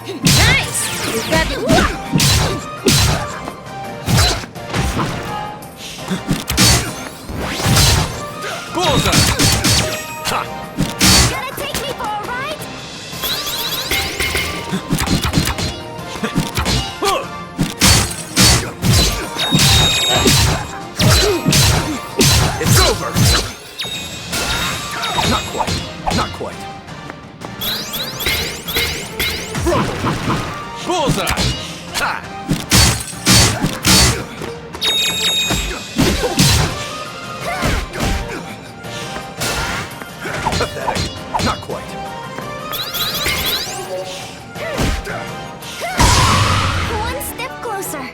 Nice! Bullseye! Ha! Gonna take me for a ride? It's over! Not quite. Not quite. Bullseye! Ha! Pathetic. Not quite. One step closer.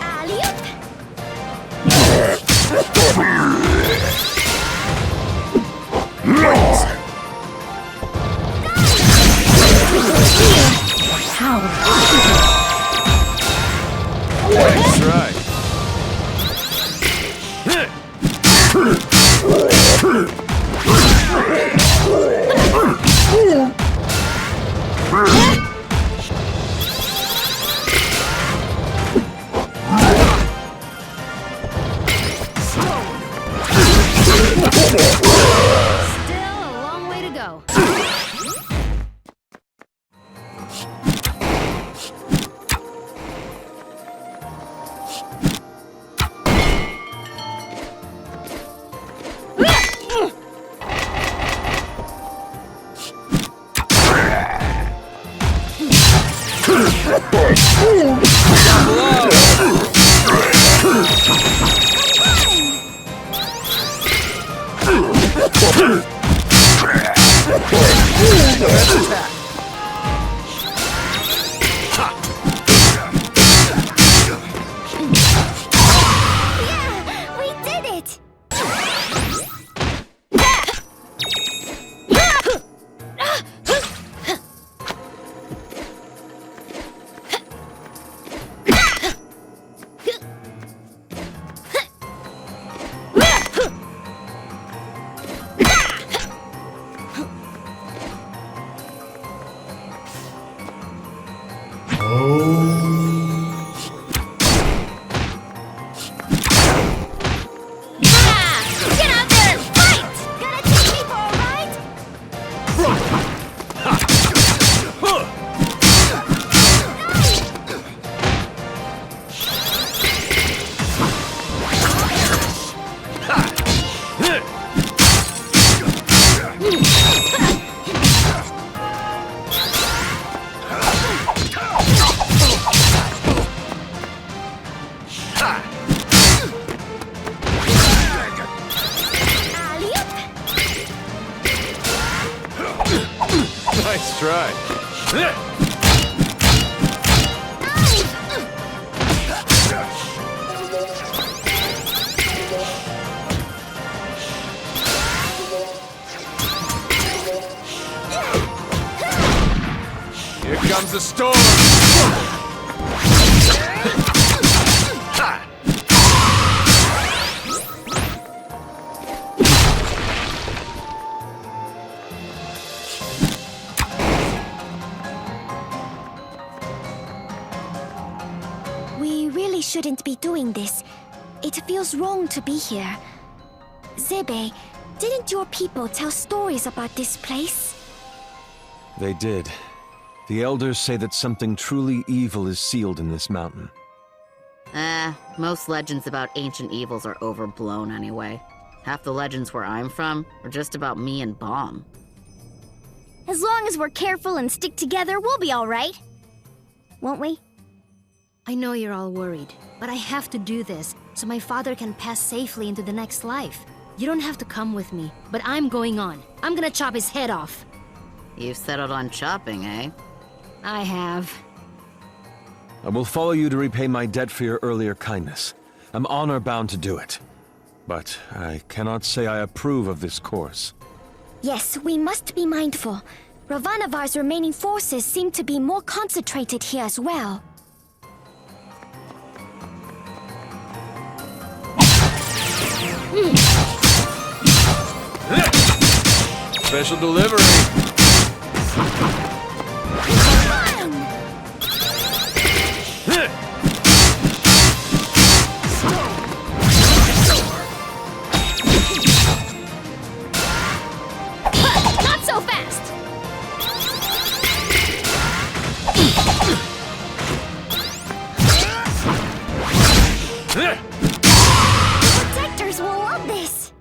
Alley-oop. That's right. Still a long way to go. Yeah, we did it. Get out there and fight! Gonna take me for a ride? Alley-oop. Nice try. Here comes the storm. Ha! We really shouldn't be doing this. It feels wrong to be here. Zebe, didn't your people tell stories about this place? They did. The elders say that something truly evil is sealed in this mountain. Most legends about ancient evils are overblown anyway. Half the legends where I'm from are just about me and Bomb. As long as we're careful and stick together, we'll be all right. Won't we? I know you're all worried, but I have to do this so my father can pass safely into the next life. You don't have to come with me, but I'm going on. I'm gonna chop his head off. You've settled on chopping, eh? I have. I will follow you to repay my debt for your earlier kindness. I'm honor-bound to do it. but I cannot say I approve of this course. Yes, we must be mindful. Ravanavar's remaining forces seem to be more concentrated here as well. Special delivery. Not so fast! Protectors will love this!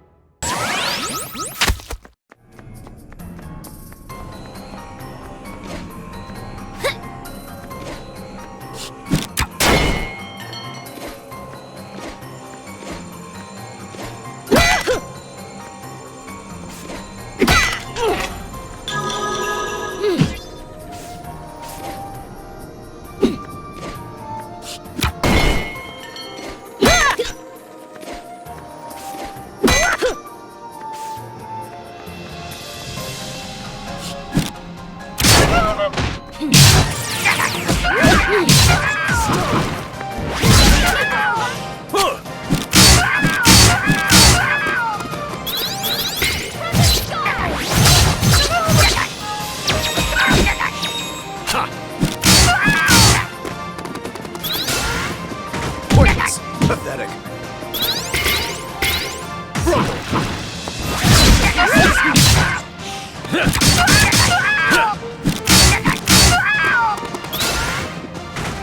Pointless. Pathetic.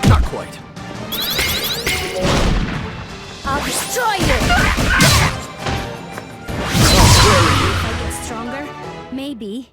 Not quite. I'll destroy you! If I get stronger, maybe.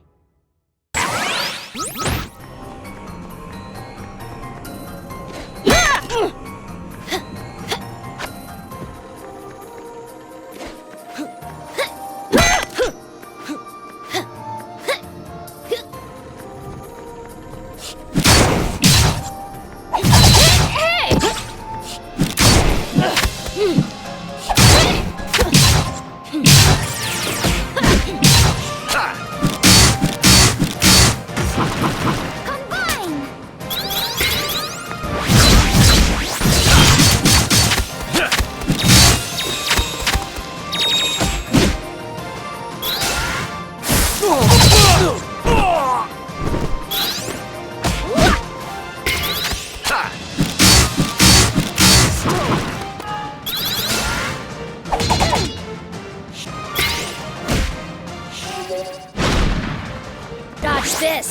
Dodge this!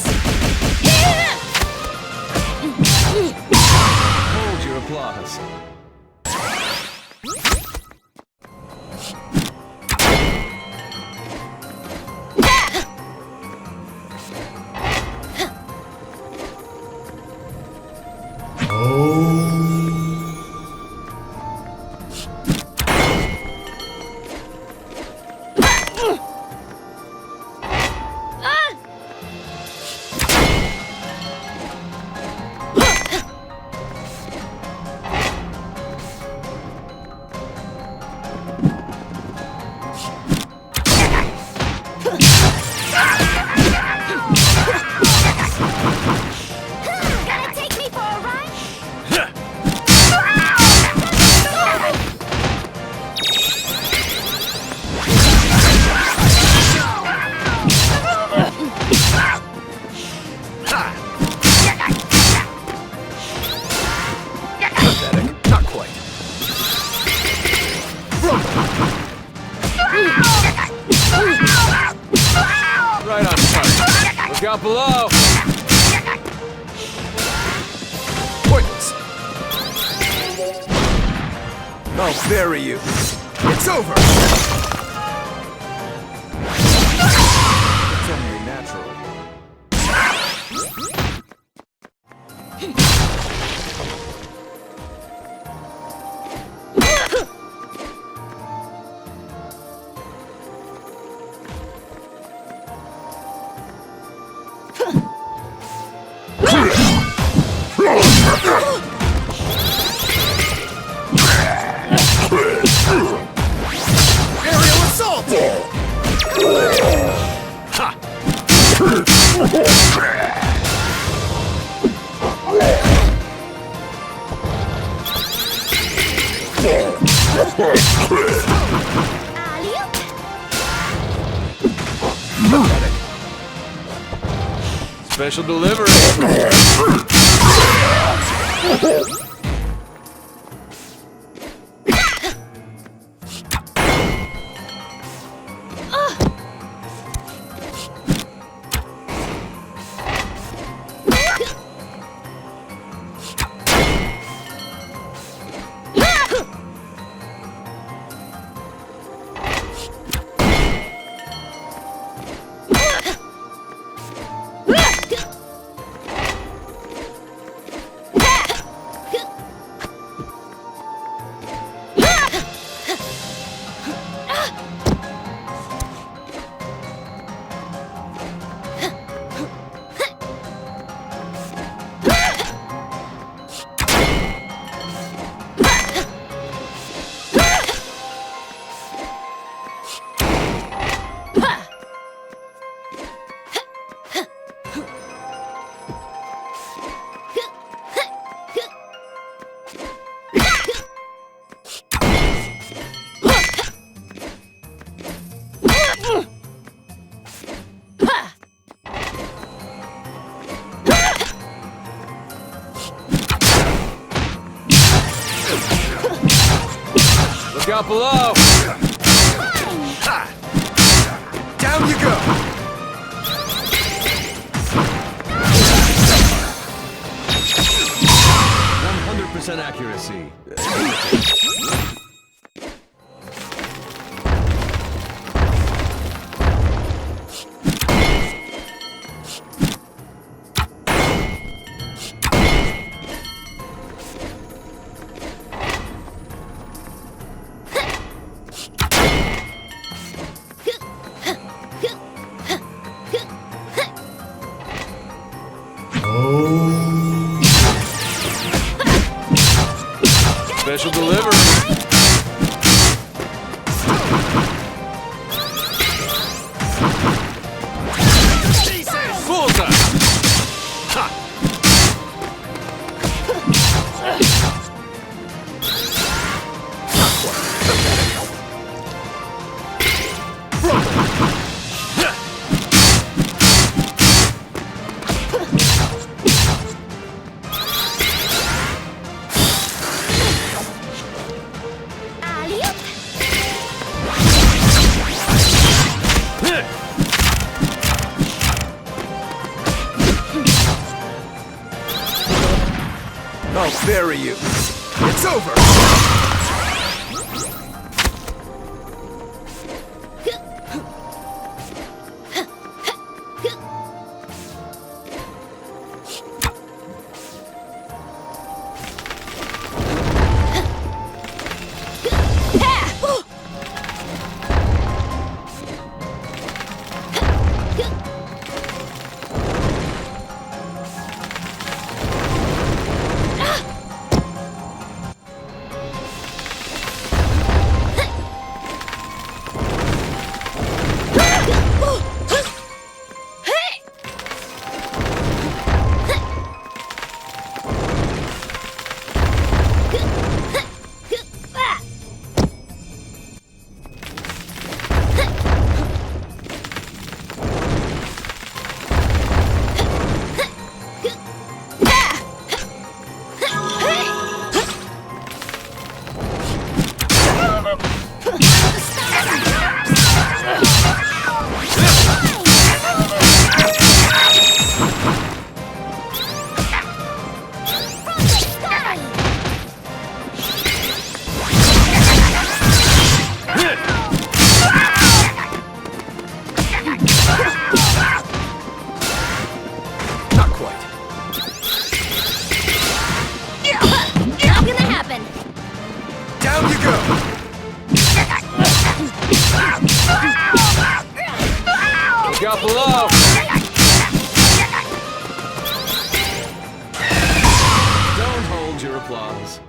Hold your applause. Gonna take me for a ride? Pathetic. Not quite. Right on target. Look out below. Pointless. I'll bury you. It's over. It's only natural. Special delivery. Look out below! Down you go! 100% accuracy. Special delivery. Bullseye! Ha! I'll bury you. It's over! Look out below! Don't hold your applause.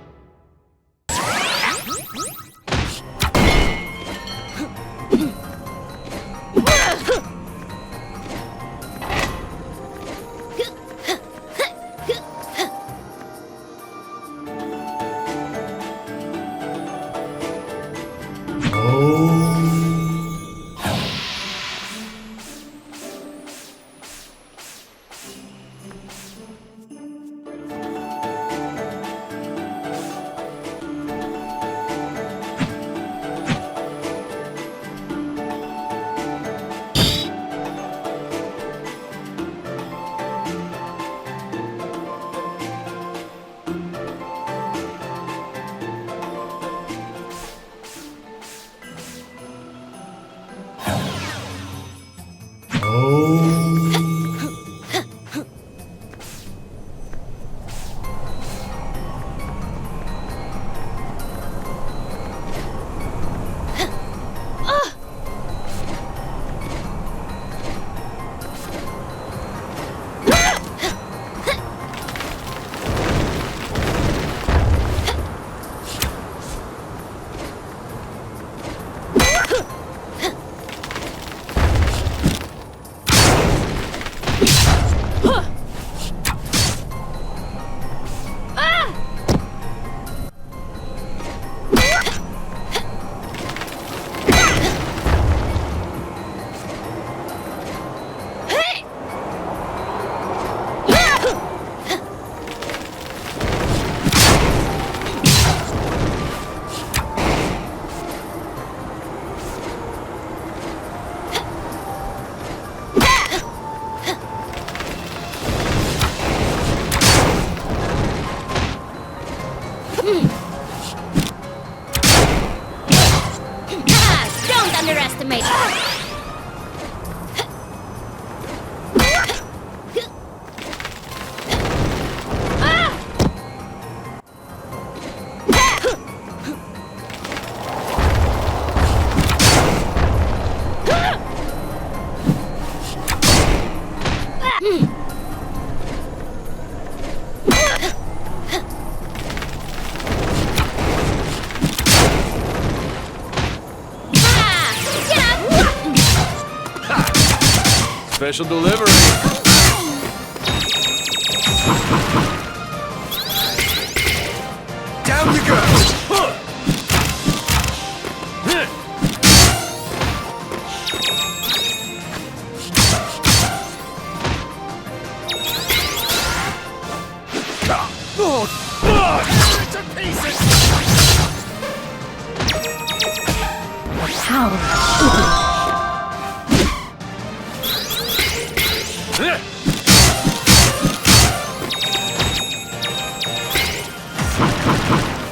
Don't underestimate her! Special delivery. Down you go!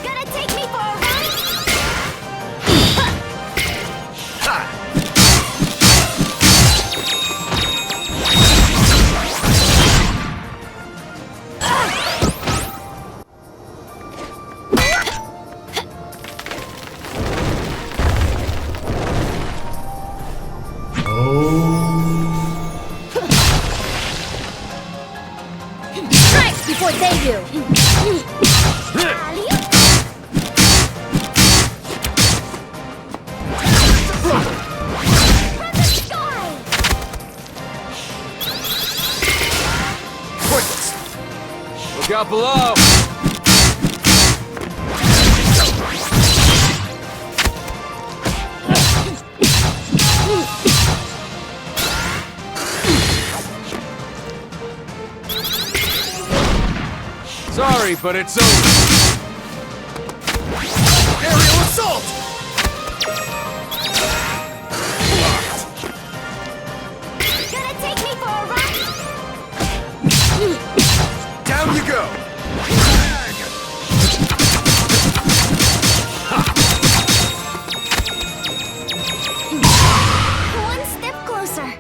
Gonna take me for a ride? Strike before they do! Look out below. Sorry, but it's over. Aerial assault! Gonna take me for a ride? Down you go! One step closer.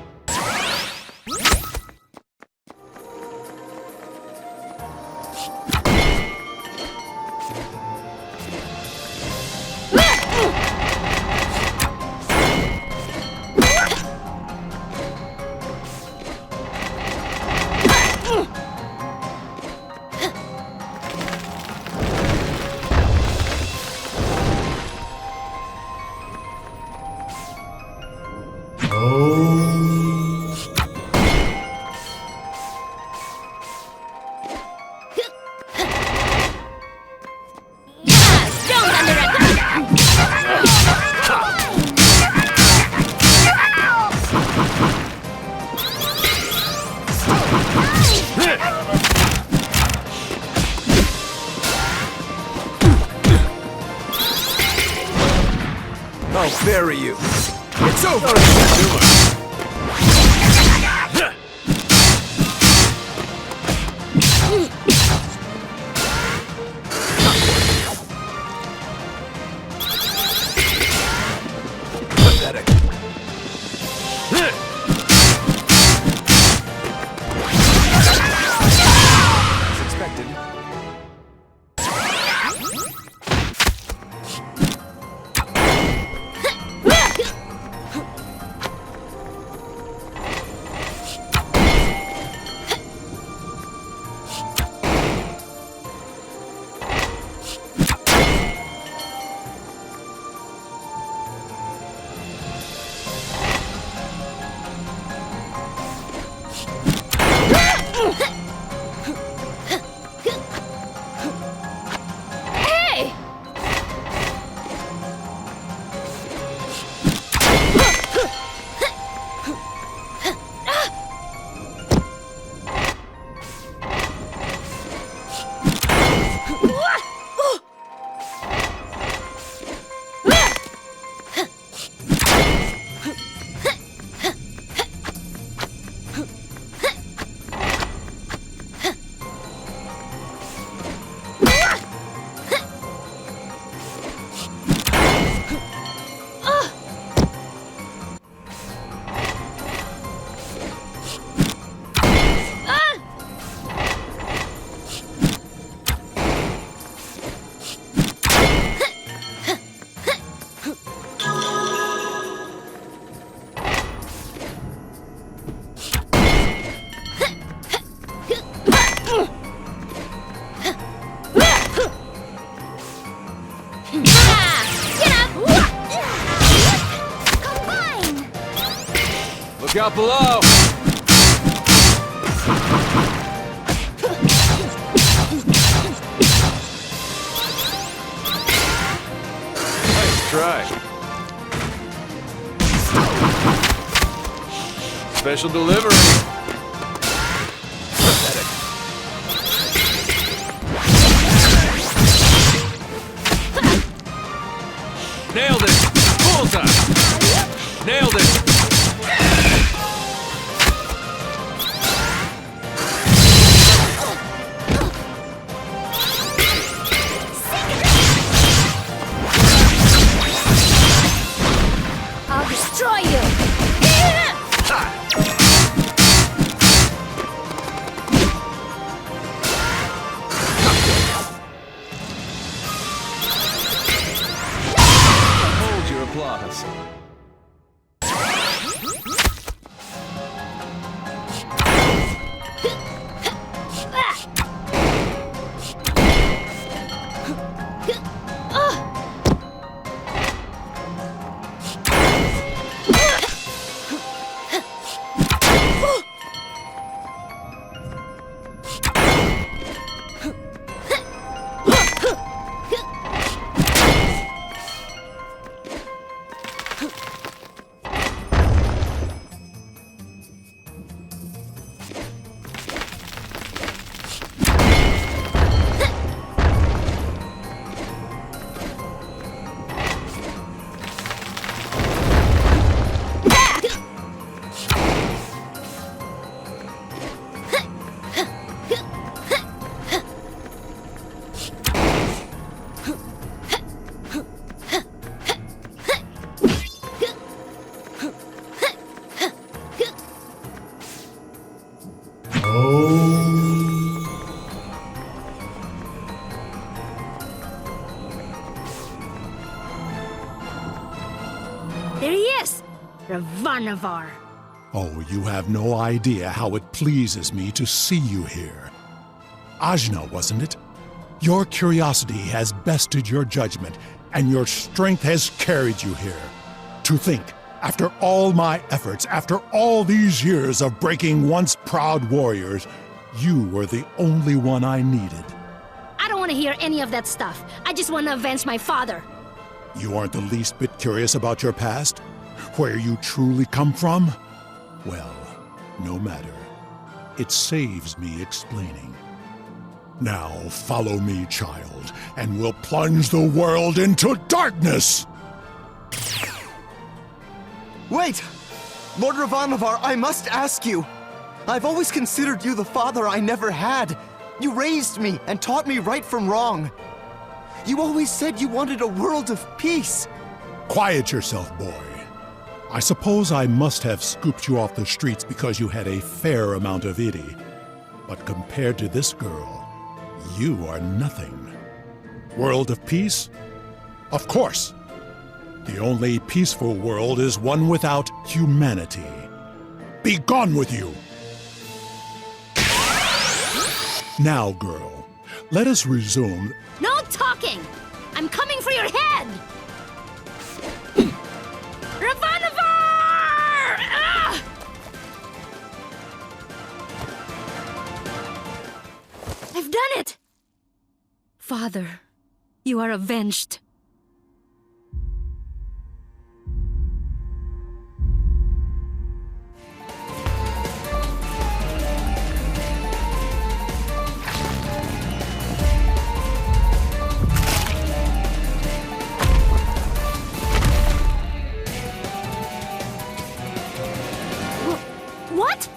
I'll bury you. It's over! Pathetic. Hey! Look out below! Nice try. Special delivery. Nailed it! Bullseye! Nailed it! I'll destroy you! Hold your applause. There he is! Ravanavar. Oh, you have no idea how it pleases me to see you here. Ajna, wasn't it? Your curiosity has bested your judgment, and your strength has carried you here. To think, after all my efforts, after all these years of breaking once proud warriors, you were the only one I needed. I don't want to hear any of that stuff. I just want to avenge my father. You aren't the least bit curious about your past? Where you truly come from? Well, no matter. It saves me explaining. Now follow me, child, and we'll plunge the world into darkness! Wait! Lord Ravanavar, I must ask you! I've always considered you the father I never had. You raised me and taught me right from wrong. You always said you wanted a world of peace. Quiet yourself, boy. I suppose I must have scooped you off the streets because you had a fair amount of itty. But compared to this girl, you are nothing. World of peace? Of course. The only peaceful world is one without humanity. Be gone with you! Now, girl, let us resume. No talking! I'm coming for your head! Ravanavar! Ah! done it! Father, you are avenged. What?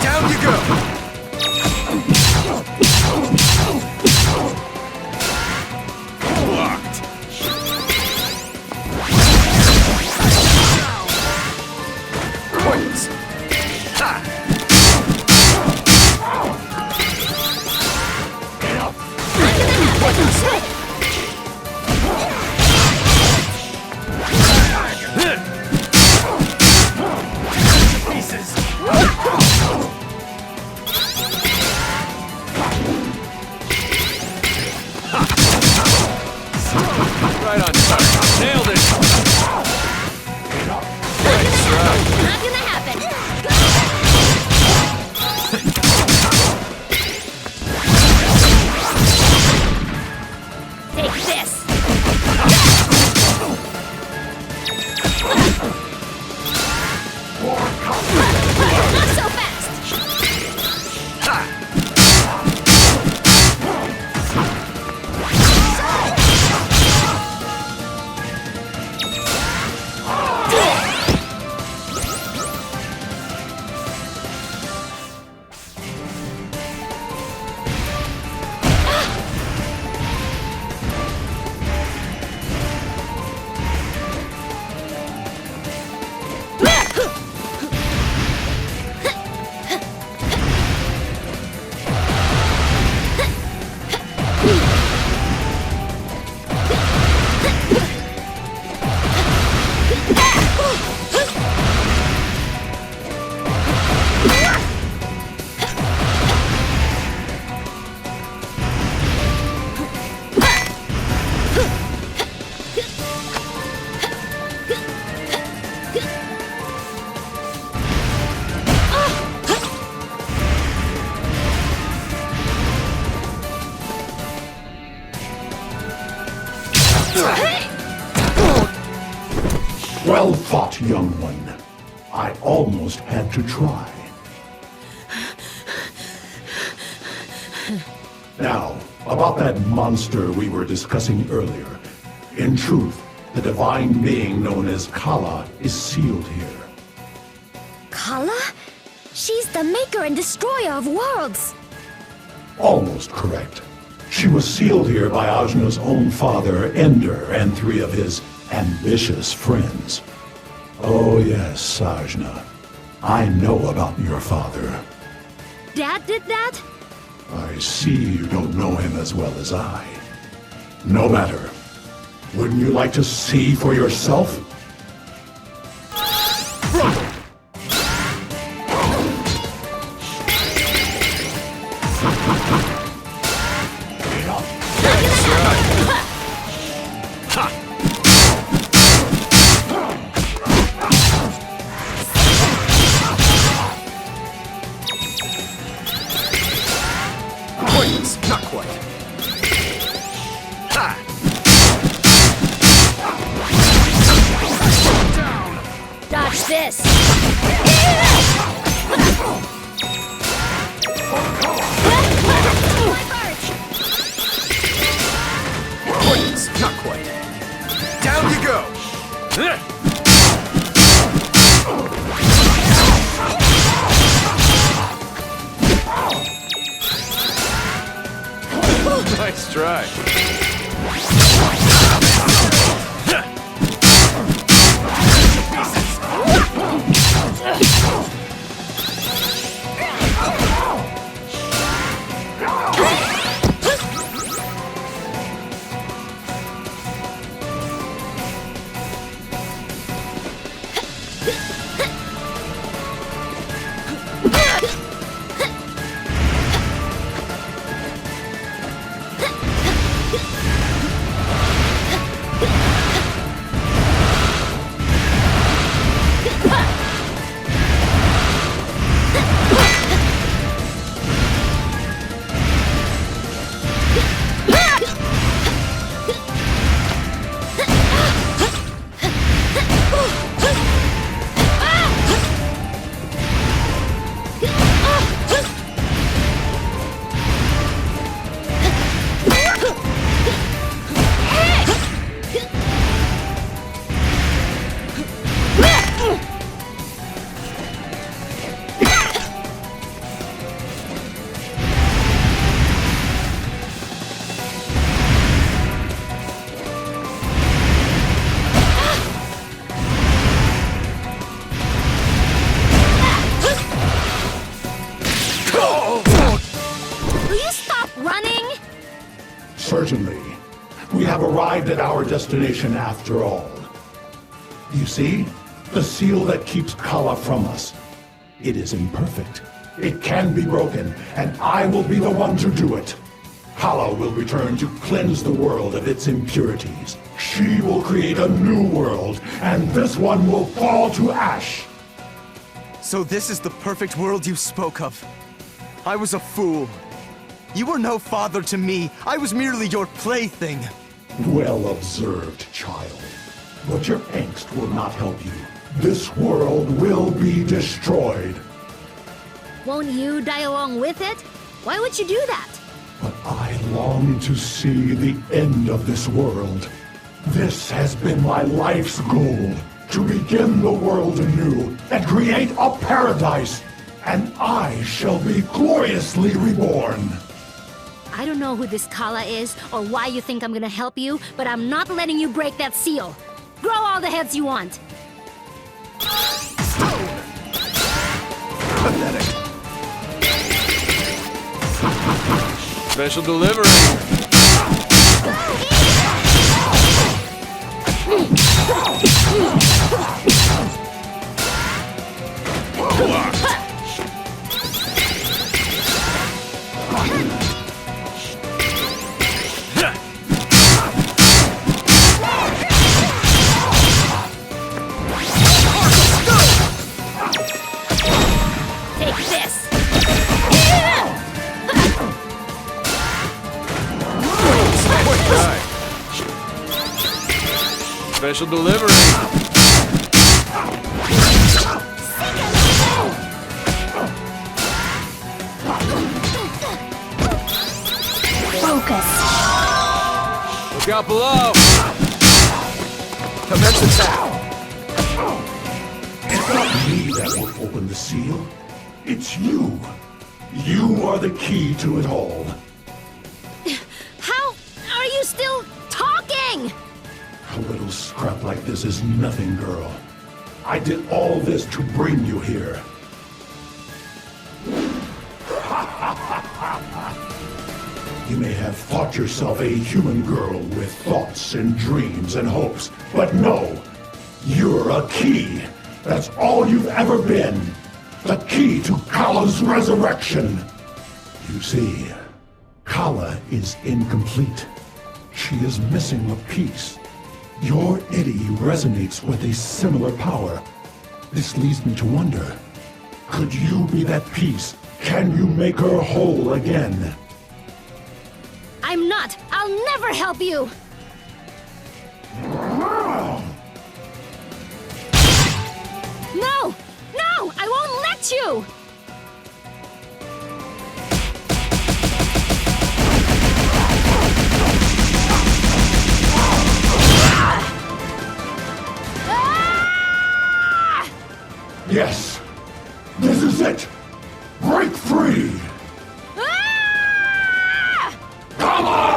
Down you go! Blocked. Points. Ha! Pieces. Right on target. Nailed it. Nice try. Not gonna happen. Take this. Not so fast. Well fought, young one. I almost had to try. Now, about that monster we were discussing earlier. In truth, the divine being known as Kala is sealed here. Kala? She's the maker and destroyer of worlds. Almost correct. She was sealed here by Ajna's own father, Ender, and 3 of his ambitious friends. Oh yes, Ajna. I know about your father. Dad did that? I see you don't know him as well as I. No matter. Wouldn't you like to see for yourself? Not quite. Ha! Down! Dodge this! Points. Not quite. Down you go! Nice try. arrived at our destination after all. You see? The seal that keeps Kala from us. It is imperfect. It can be broken, and I will be the one to do it. Kala will return to cleanse the world of its impurities. She will create a new world, and this one will fall to ash. So this is the perfect world you spoke of. I was a fool. You were no father to me. I was merely your plaything. Well observed, child. But your angst will not help you. This world will be destroyed. Won't you die along with it? Why would you do that? But I long to see the end of this world. This has been my life's goal. To begin the world anew and create a paradise. And I shall be gloriously reborn. I don't know who this Kala is or why you think I'm gonna help you, but I'm not letting you break that seal. Grow all the heads you want. Pathetic. Special delivery. Take this. Right. Special delivery. Focus. Look out below. Commence attack. It's not me that will open the seal. It's you. You are the key to it all. How are you still talking? A little scrap like this is nothing, girl. I did all this to bring you here. You may have thought yourself a human girl with thoughts and dreams and hopes, but no! You're a key! That's all you've ever been! The key to Kala's resurrection! You see, Kala is incomplete. She is missing a piece. Your Itty resonates with a similar power. This leads me to wonder, could you be that piece? Can you make her whole again? I'm not. I'll never help you. No! No! I won't let you! Yes! This is it! Break free! Ah! Come on!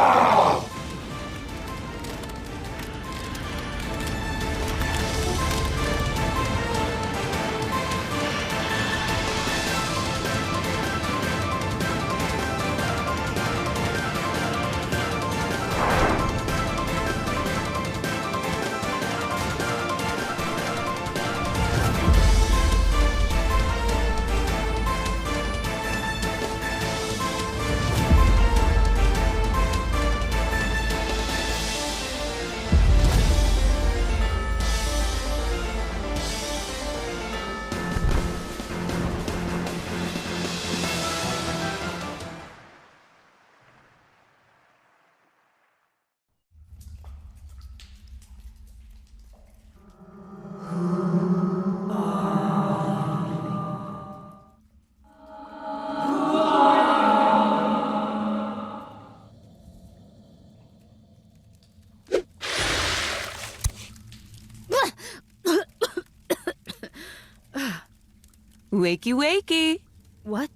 Wakey, wakey. What?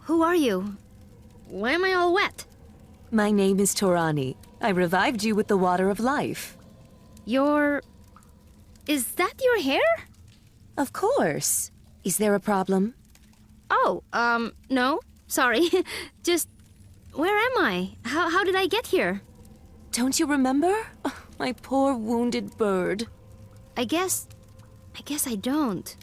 Who are you? Why am I all wet? My name is Torani. I revived you with the water of life. Is that your hair? Of course. Is there a problem? Oh, no. Sorry. Just, where am I? How did I get here? Don't you remember? My poor wounded bird. I guess I don't.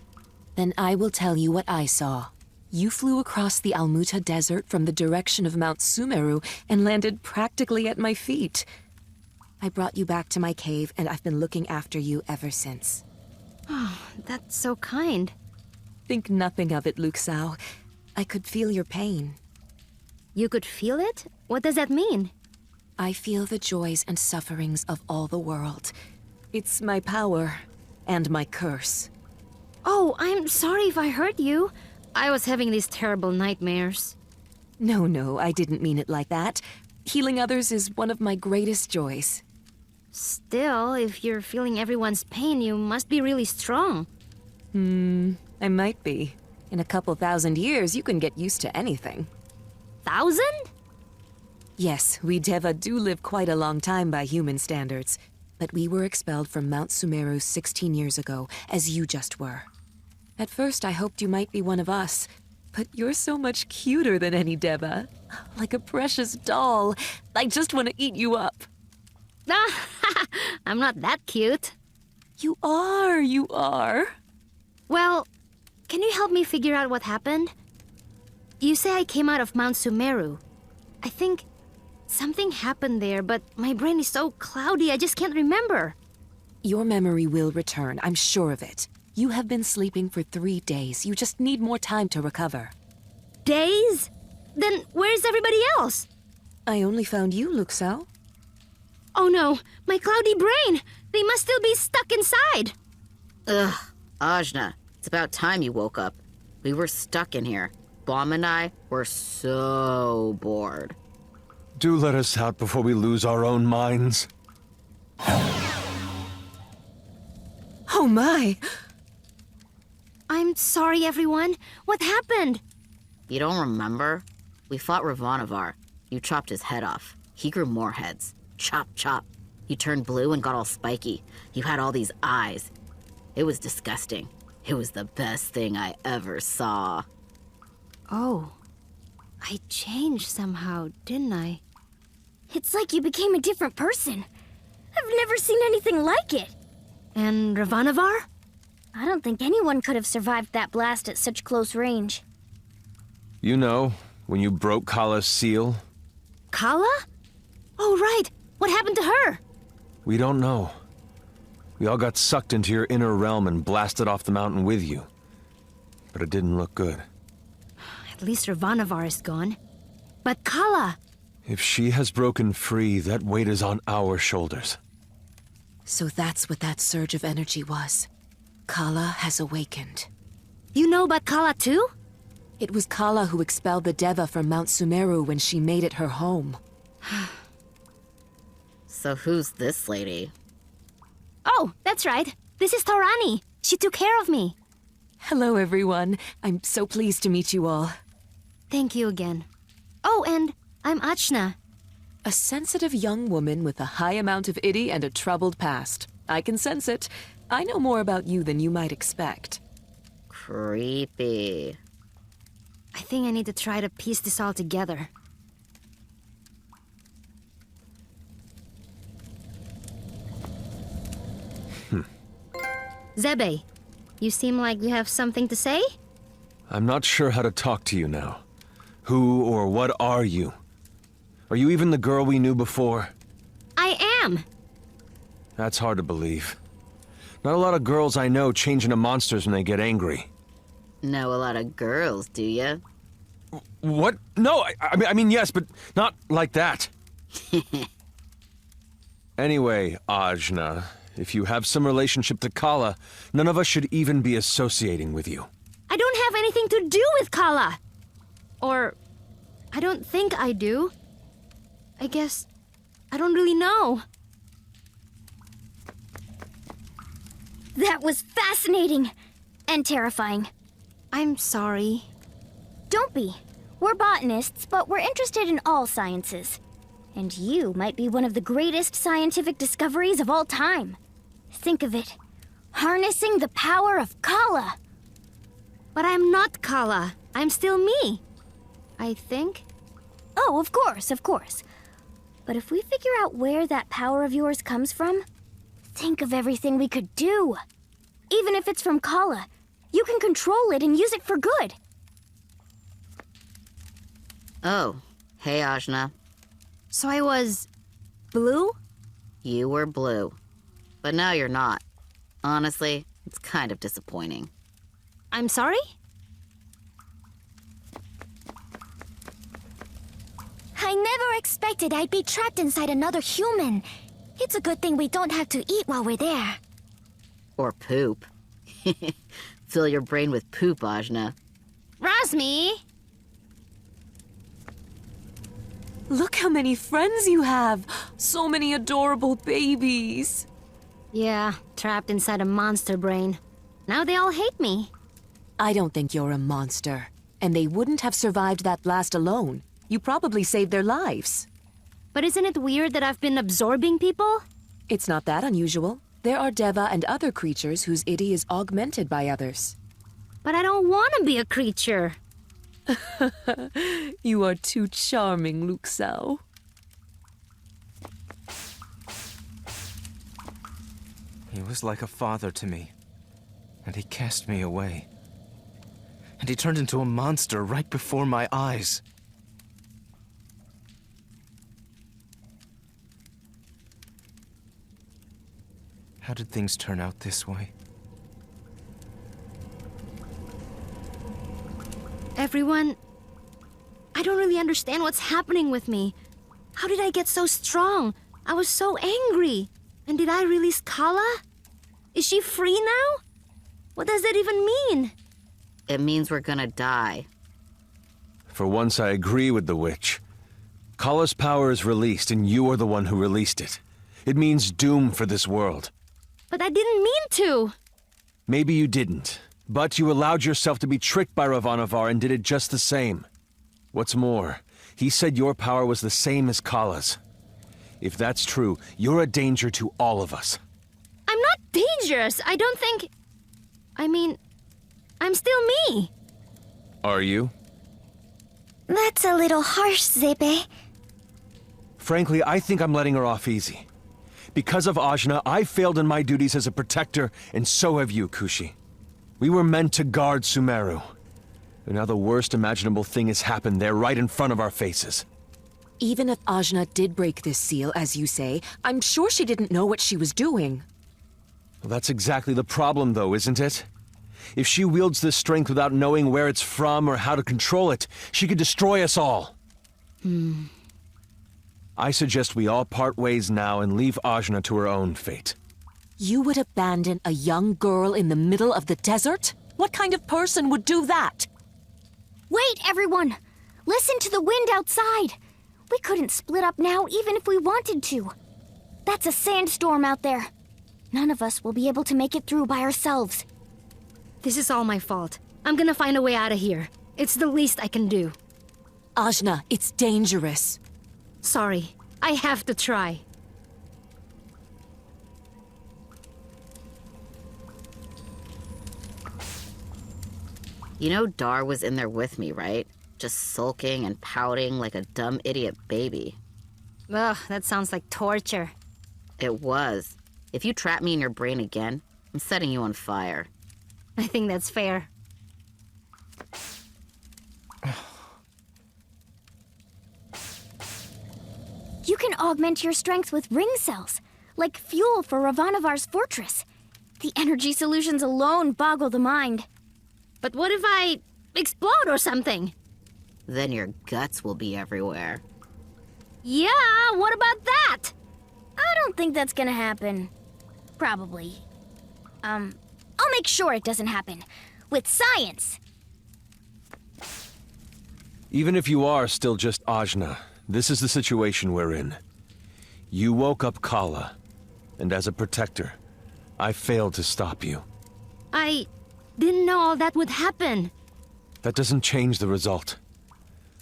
Then I will tell you what I saw. You flew across the Almuta Desert from the direction of Mount Sumeru and landed practically at my feet. I brought you back to my cave, and I've been looking after you ever since. Oh, that's so kind. Think nothing of it, Luxao. I could feel your pain. You could feel it? What does that mean? I feel the joys and sufferings of all the world. It's my power and my curse. Oh, I'm sorry if I hurt you. I was having these terrible nightmares. No, I didn't mean it like that. Healing others is one of my greatest joys. Still, if you're feeling everyone's pain, you must be really strong. I might be. In a couple thousand years, you can get used to anything. 1,000? Yes, we Deva do live quite a long time by human standards. But we were expelled from Mount Sumeru 16 years ago, as you just were. At first, I hoped you might be one of us. But you're so much cuter than any Deva. Like a precious doll. I just want to eat you up. I'm not that cute. You are. Well, can you help me figure out what happened? You say I came out of Mount Sumeru. I think something happened there, but my brain is so cloudy I just can't remember. Your memory will return, I'm sure of it. You have been sleeping for 3 days. You just need more time to recover. Days? Then where's everybody else? I only found you, Luxao. Oh no, my cloudy brain! They must still be stuck inside! Ugh, Ajna, it's about time you woke up. We were stuck in here. Bomb and I were so bored. Do let us out before we lose our own minds. Oh my! I'm sorry, everyone. What happened? You don't remember? We fought Ravanavar. You chopped his head off. He grew more heads. Chop, chop. He turned blue and got all spiky. You had all these eyes. It was disgusting. It was the best thing I ever saw. Oh. I changed somehow, didn't I? It's like you became a different person. I've never seen anything like it. And Ravanavar? I don't think anyone could have survived that blast at such close range. You know, when you broke Kala's seal? Kala? Oh, right. What happened to her? We don't know. We all got sucked into your inner realm and blasted off the mountain with you. But it didn't look good. At least Ravanavar is gone. But Kala! If she has broken free, that weight is on our shoulders. So that's what that surge of energy was. Kala has awakened. You know about Kala too? It was Kala who expelled the Deva from Mount Sumeru when she made it her home. So who's this lady? Oh, that's right. This is Taurani. She took care of me. Hello, everyone. I'm so pleased to meet you all. Thank you again. Oh, and I'm Achna. A sensitive young woman with a high amount of itty and a troubled past. I can sense it. I know more about you than you might expect. Creepy. I think I need to try to piece this all together. Zebe, you seem like you have something to say? I'm not sure how to talk to you now. Who or what are you? Are you even the girl we knew before? I am! That's hard to believe. Not a lot of girls I know change into monsters when they get angry. Know a lot of girls, do ya? What? No, I mean yes, but not like that. Anyway, Ajna, if you have some relationship to Kala, none of us should even be associating with you. I don't have anything to do with Kala! Or, I don't think I do. I guess I don't really know. That was fascinating and terrifying. I'm sorry. Don't be. We're botanists, but we're interested in all sciences. And you might be one of the greatest scientific discoveries of all time. Think of it. Harnessing the power of Kala. But I'm not Kala. I'm still me. I think. Oh, of course, of course. But if we figure out where that power of yours comes from, think of everything we could do. Even if it's from Kala, you can control it and use it for good. Oh, hey, Ajna. So I was... blue? You were blue. But now you're not. Honestly, it's kind of disappointing. I'm sorry? I never expected I'd be trapped inside another human. It's a good thing we don't have to eat while we're there. Or poop. Fill your brain with poop, Ajna. Razmi! Look how many friends you have! So many adorable babies! Yeah, trapped inside a monster brain. Now they all hate me. I don't think you're a monster. And they wouldn't have survived that blast alone. You probably saved their lives. But isn't it weird that I've been absorbing people? It's not that unusual. There are Deva and other creatures whose idi is augmented by others. But I don't want to be a creature. You are too charming, Luxao. He was like a father to me, and he cast me away. And he turned into a monster right before my eyes. How did things turn out this way? Everyone... I don't really understand what's happening with me. How did I get so strong? I was so angry. And did I release Kala? Is she free now? What does that even mean? It means we're gonna die. For once, I agree with the witch. Kala's power is released, and you are the one who released it. It means doom for this world. But I didn't mean to. Maybe you didn't, but you allowed yourself to be tricked by Ravanavar and did it just the same. What's more, he said your power was the same as Kala's. If that's true, you're a danger to all of us. I'm not dangerous. I don't think... I mean, I'm still me. Are you? That's a little harsh, Zippe. Frankly, I think I'm letting her off easy. Because of Ajna, I failed in my duties as a protector, and so have you, Kushi. We were meant to guard Sumeru. And now the worst imaginable thing has happened there right in front of our faces. Even if Ajna did break this seal, as you say, I'm sure she didn't know what she was doing. Well, that's exactly the problem, though, isn't it? If she wields this strength without knowing where it's from or how to control it, she could destroy us all. I suggest we all part ways now and leave Ajna to her own fate. You would abandon a young girl in the middle of the desert? What kind of person would do that? Wait, everyone! Listen to the wind outside! We couldn't split up now even if we wanted to. That's a sandstorm out there. None of us will be able to make it through by ourselves. This is all my fault. I'm gonna find a way out of here. It's the least I can do. Ajna, it's dangerous. Sorry. I have to try. You know Dar was in there with me, right? Just sulking and pouting like a dumb idiot baby. Ugh, that sounds like torture. It was. If you trap me in your brain again, I'm setting you on fire. I think that's fair. You can augment your strength with ring cells, like fuel for Ravanavar's fortress. The energy solutions alone boggle the mind. But what if I explode or something? Then your guts will be everywhere. Yeah, what about that? I don't think that's gonna happen. Probably. I'll make sure it doesn't happen. With science! Even if you are still just Ajna, this is the situation we're in. You woke up Kala, and as a protector, I failed to stop you. I didn't know all that would happen. That doesn't change the result.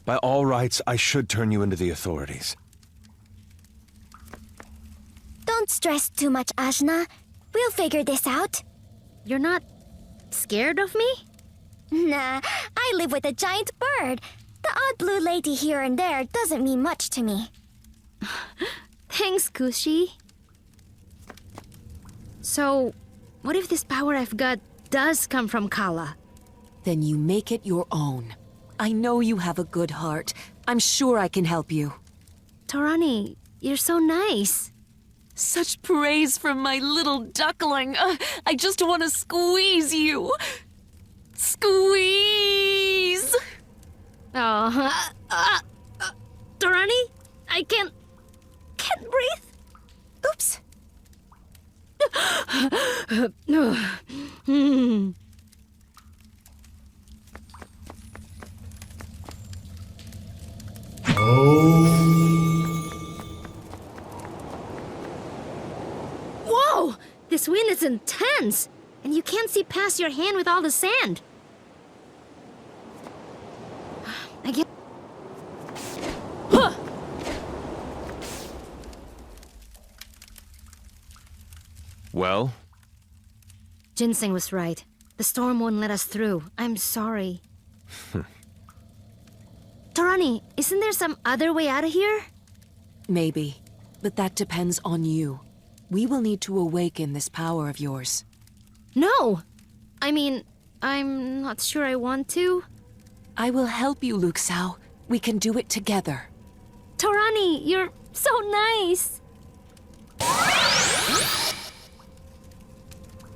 By all rights, I should turn you into the authorities. Don't stress too much, Ajna. We'll figure this out. You're not scared of me? Nah, I live with a giant bird. The odd blue lady here and there doesn't mean much to me. Thanks, Kushi. So, what if this power I've got does come from Kala? Then you make it your own. I know you have a good heart. I'm sure I can help you. Torani, you're so nice. Such praise from my little duckling. I just want to squeeze you. Squeeze! Oh, Torani, I can't breathe. Oops. Whoa! This wind is intense! And you can't see past your hand with all the sand. I get... Huh! Well? Ginseng was right. The storm won't let us through. I'm sorry. Torani, isn't there some other way out of here? Maybe, but that depends on you. We will need to awaken this power of yours. No! I mean, I'm not sure I want to. I will help you, Luke Sao. We can do it together. Torani, you're so nice!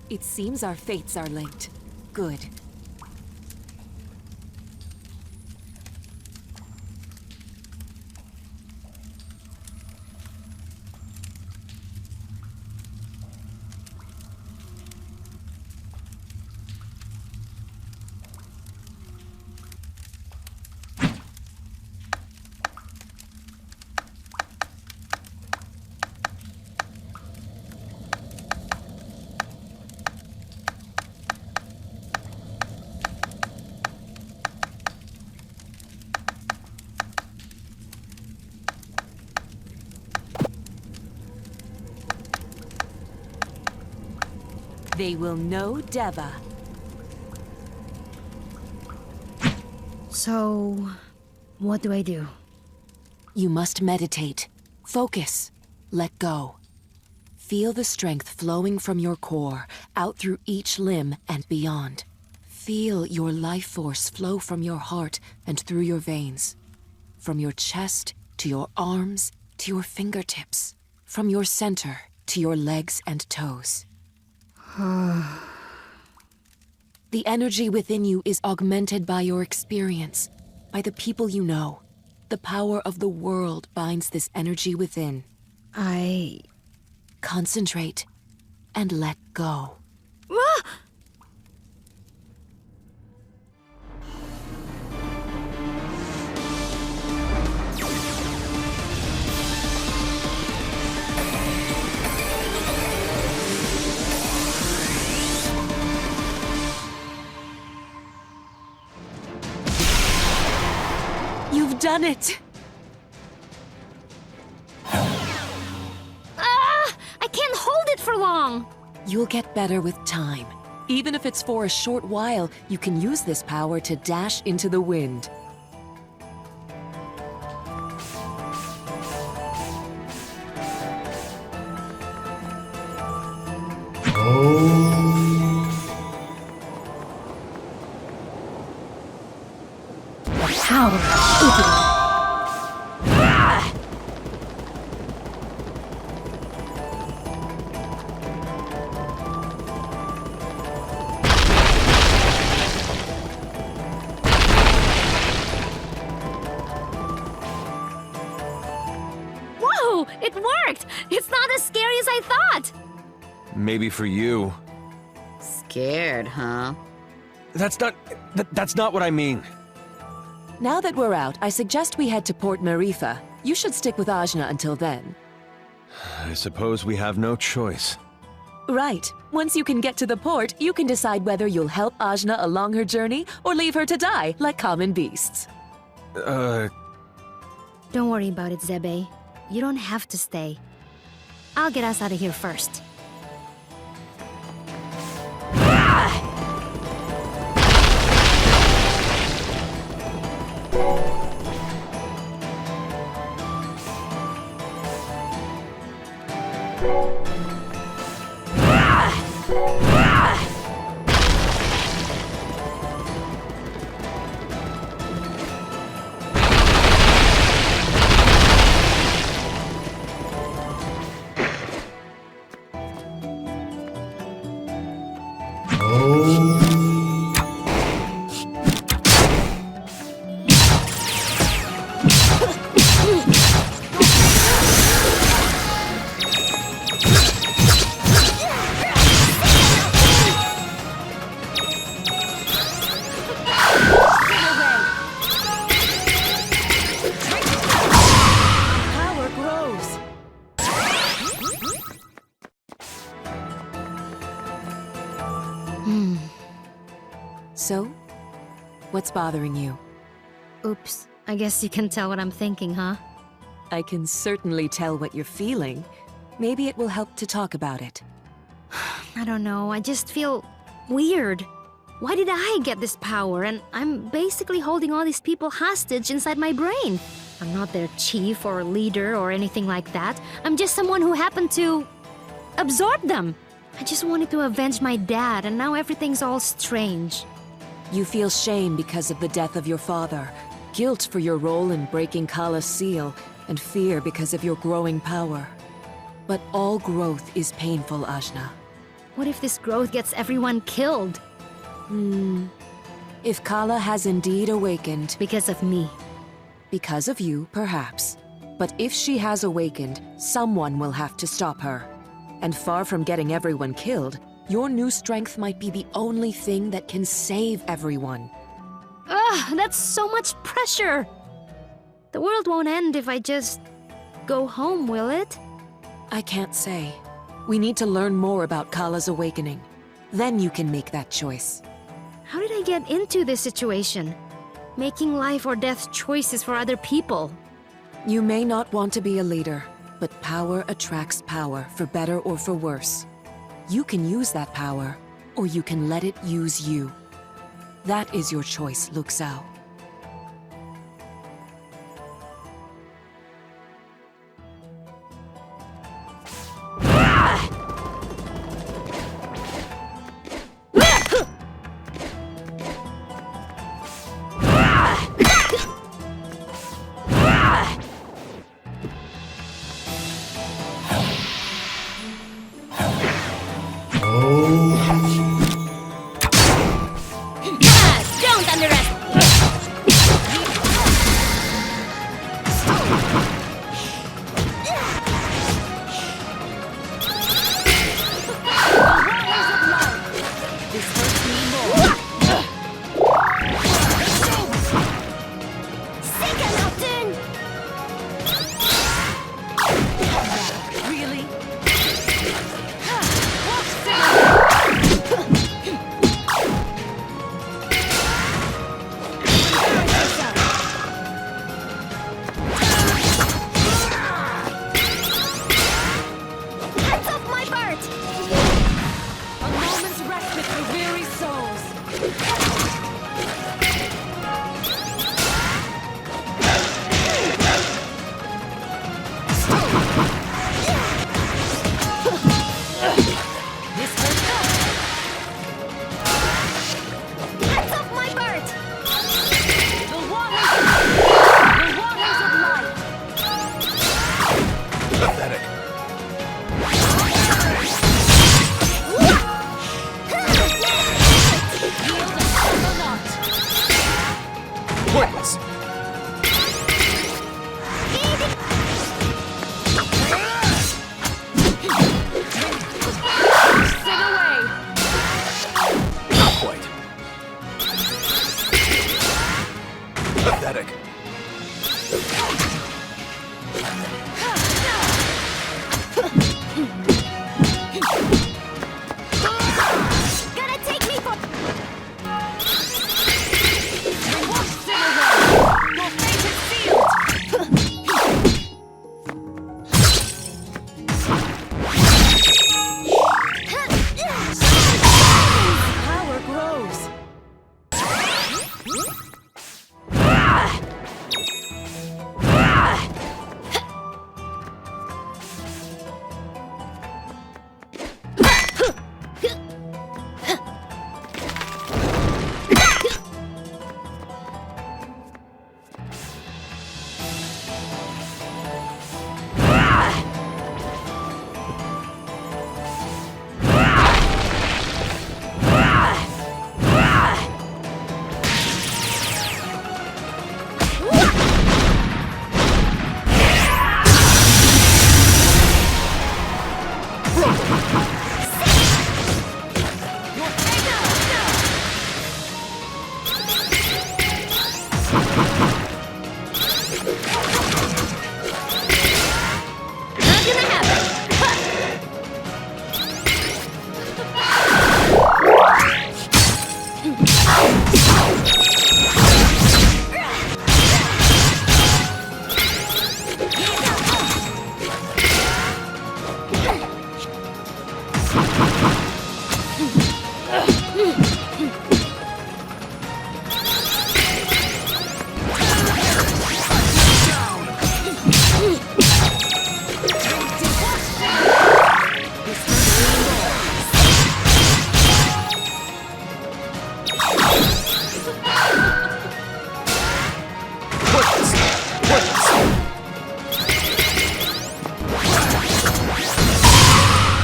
It seems our fates are linked. Good. They will know Deva. So, what do I do? You must meditate. Focus. Let go. Feel the strength flowing from your core, out through each limb and beyond. Feel your life force flow from your heart and through your veins. From your chest to your arms to your fingertips. From your center to your legs and toes. The energy within you is augmented by your experience, by the people you know. The power of the world binds this energy within. Concentrate and let go. You've done it! I can't hold it for long! You'll get better with time. Even if it's for a short while, you can use this power to dash into the wind. Whoa! It worked! It's not as scary as I thought! Maybe for you. Scared, huh? That's not what I mean. Now that we're out, I suggest we head to Port Marifa. You should stick with Ajna until then. I suppose we have no choice. Right. Once you can get to the port, you can decide whether you'll help Ajna along her journey or leave her to die like common beasts. Don't worry about it, Zebe. You don't have to stay. I'll get us out of here first. Power grows. So, what's bothering you? Oops. I guess you can tell what I'm thinking, huh? I can certainly tell what you're feeling. Maybe it will help to talk about it. I don't know, I just feel weird. Why did I get this power? And I'm basically holding all these people hostage inside my brain. I'm not their chief or leader or anything like that. I'm just someone who happened to absorb them. I just wanted to avenge my dad, and now everything's all strange. You feel shame because of the death of your father, guilt for your role in breaking Kala's seal, and fear because of your growing power. But all growth is painful, Ajna. What if this growth gets everyone killed? If Kala has indeed awakened, Because of me. because of you, perhaps. But if she has awakened, someone will have to stop her. And far from getting everyone killed, your new strength might be the only thing that can save everyone. Ugh, that's so much pressure! The world won't end if I just go home, will it? I can't say. We need to learn more about Kala's awakening. Then you can make that choice. How did I get into this situation? Making life or death choices for other people. You may not want to be a leader, but power attracts power, for better or for worse. You can use that power, or you can let it use you. That is your choice, Luxao. Don't underestimate. This hurts me more. Really? Hands off my Bart! A moment's respite for weary souls. This hurts. Hands off my Bart! The waters of light. Pathetic. Yield and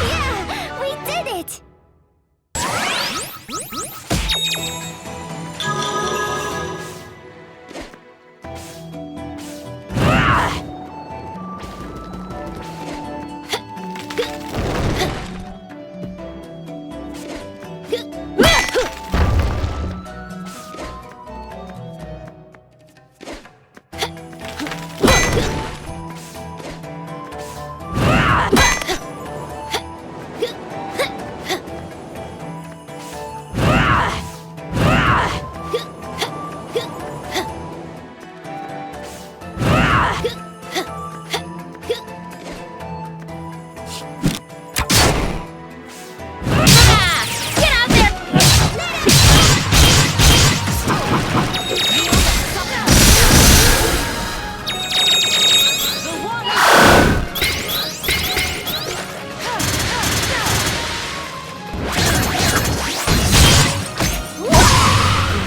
Yeah, we did it! Get out there!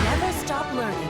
Never stop learning.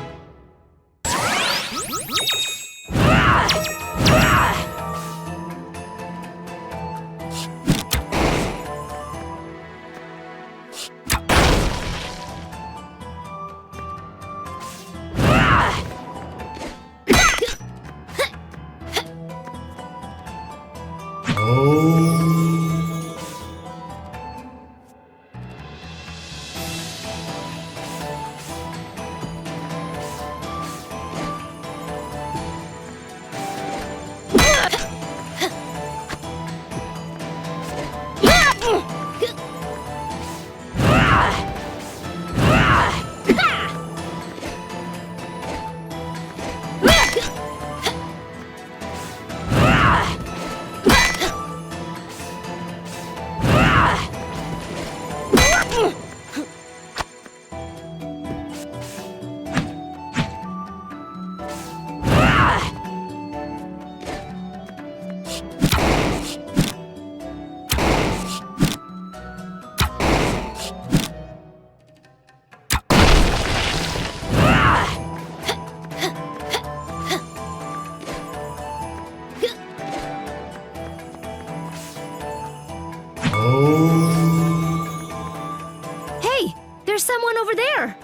Hey, there's someone over there.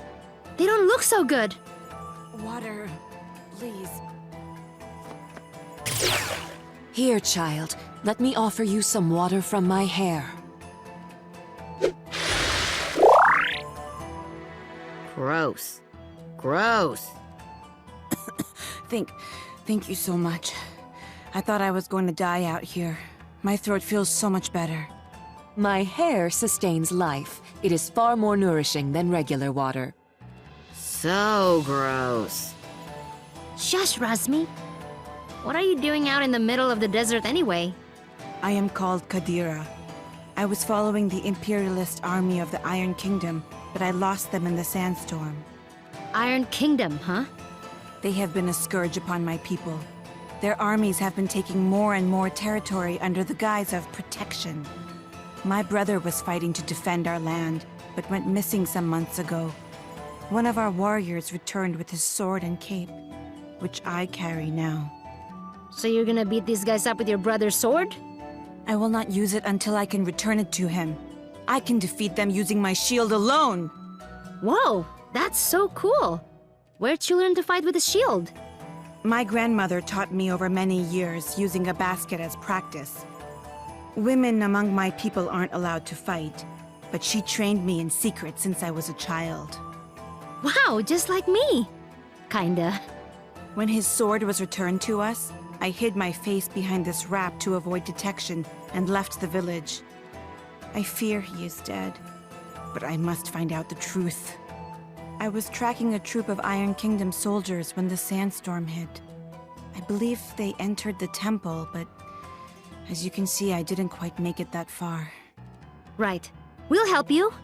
They don't look so good. Water, please. Here, child. Let me offer you some water from my hair. Gross. Gross. Thank you so much. I thought I was going to die out here. My throat feels so much better. My hair sustains life. It is far more nourishing than regular water. So gross. Shush, Razmi. What are you doing out in the middle of the desert anyway? I am called Kadira. I was following the imperialist army of the Iron Kingdom, but I lost them in the sandstorm. Iron Kingdom, huh? They have been a scourge upon my people. Their armies have been taking more and more territory under the guise of protection. My brother was fighting to defend our land, but went missing some months ago. One of our warriors returned with his sword and cape, which I carry now. So you're gonna beat these guys up with your brother's sword? I will not use it until I can return it to him. I can defeat them using my shield alone! Whoa, that's so cool. Where'd you learn to fight with a shield? My grandmother taught me over many years, using a basket as practice. Women among my people aren't allowed to fight, but she trained me in secret since I was a child. Wow, just like me. Kinda. When his sword was returned to us, I hid my face behind this wrap to avoid detection and left the village. I fear he is dead, but I must find out the truth. I was tracking a troop of Iron Kingdom soldiers when the sandstorm hit. I believe they entered the temple, but as you can see, I didn't quite make it that far. Right. We'll help you.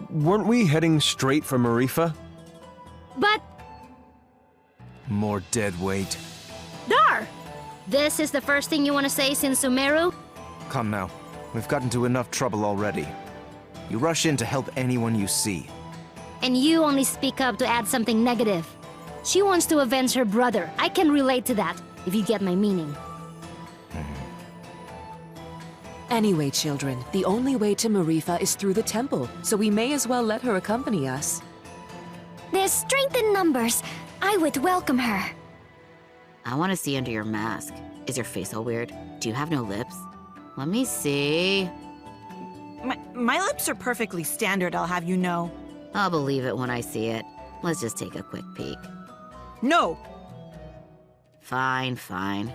Weren't we heading straight for Marifa? But, More dead weight. Dar! This is the first thing you want to say since Sumeru? Come now. We've got into enough trouble already. You rush in to help anyone you see. And you only speak up to add something negative. She wants to avenge her brother. I can relate to that, if you get my meaning. Anyway, children, the only way to Marifa is through the temple, so we may as well let her accompany us. There's strength in numbers. I would welcome her. I want to see under your mask. Is your face all weird? Do you have no lips? Let me see. My lips are perfectly standard, I'll have you know. I'll believe it when I see it. Let's just take a quick peek. No! Fine, fine.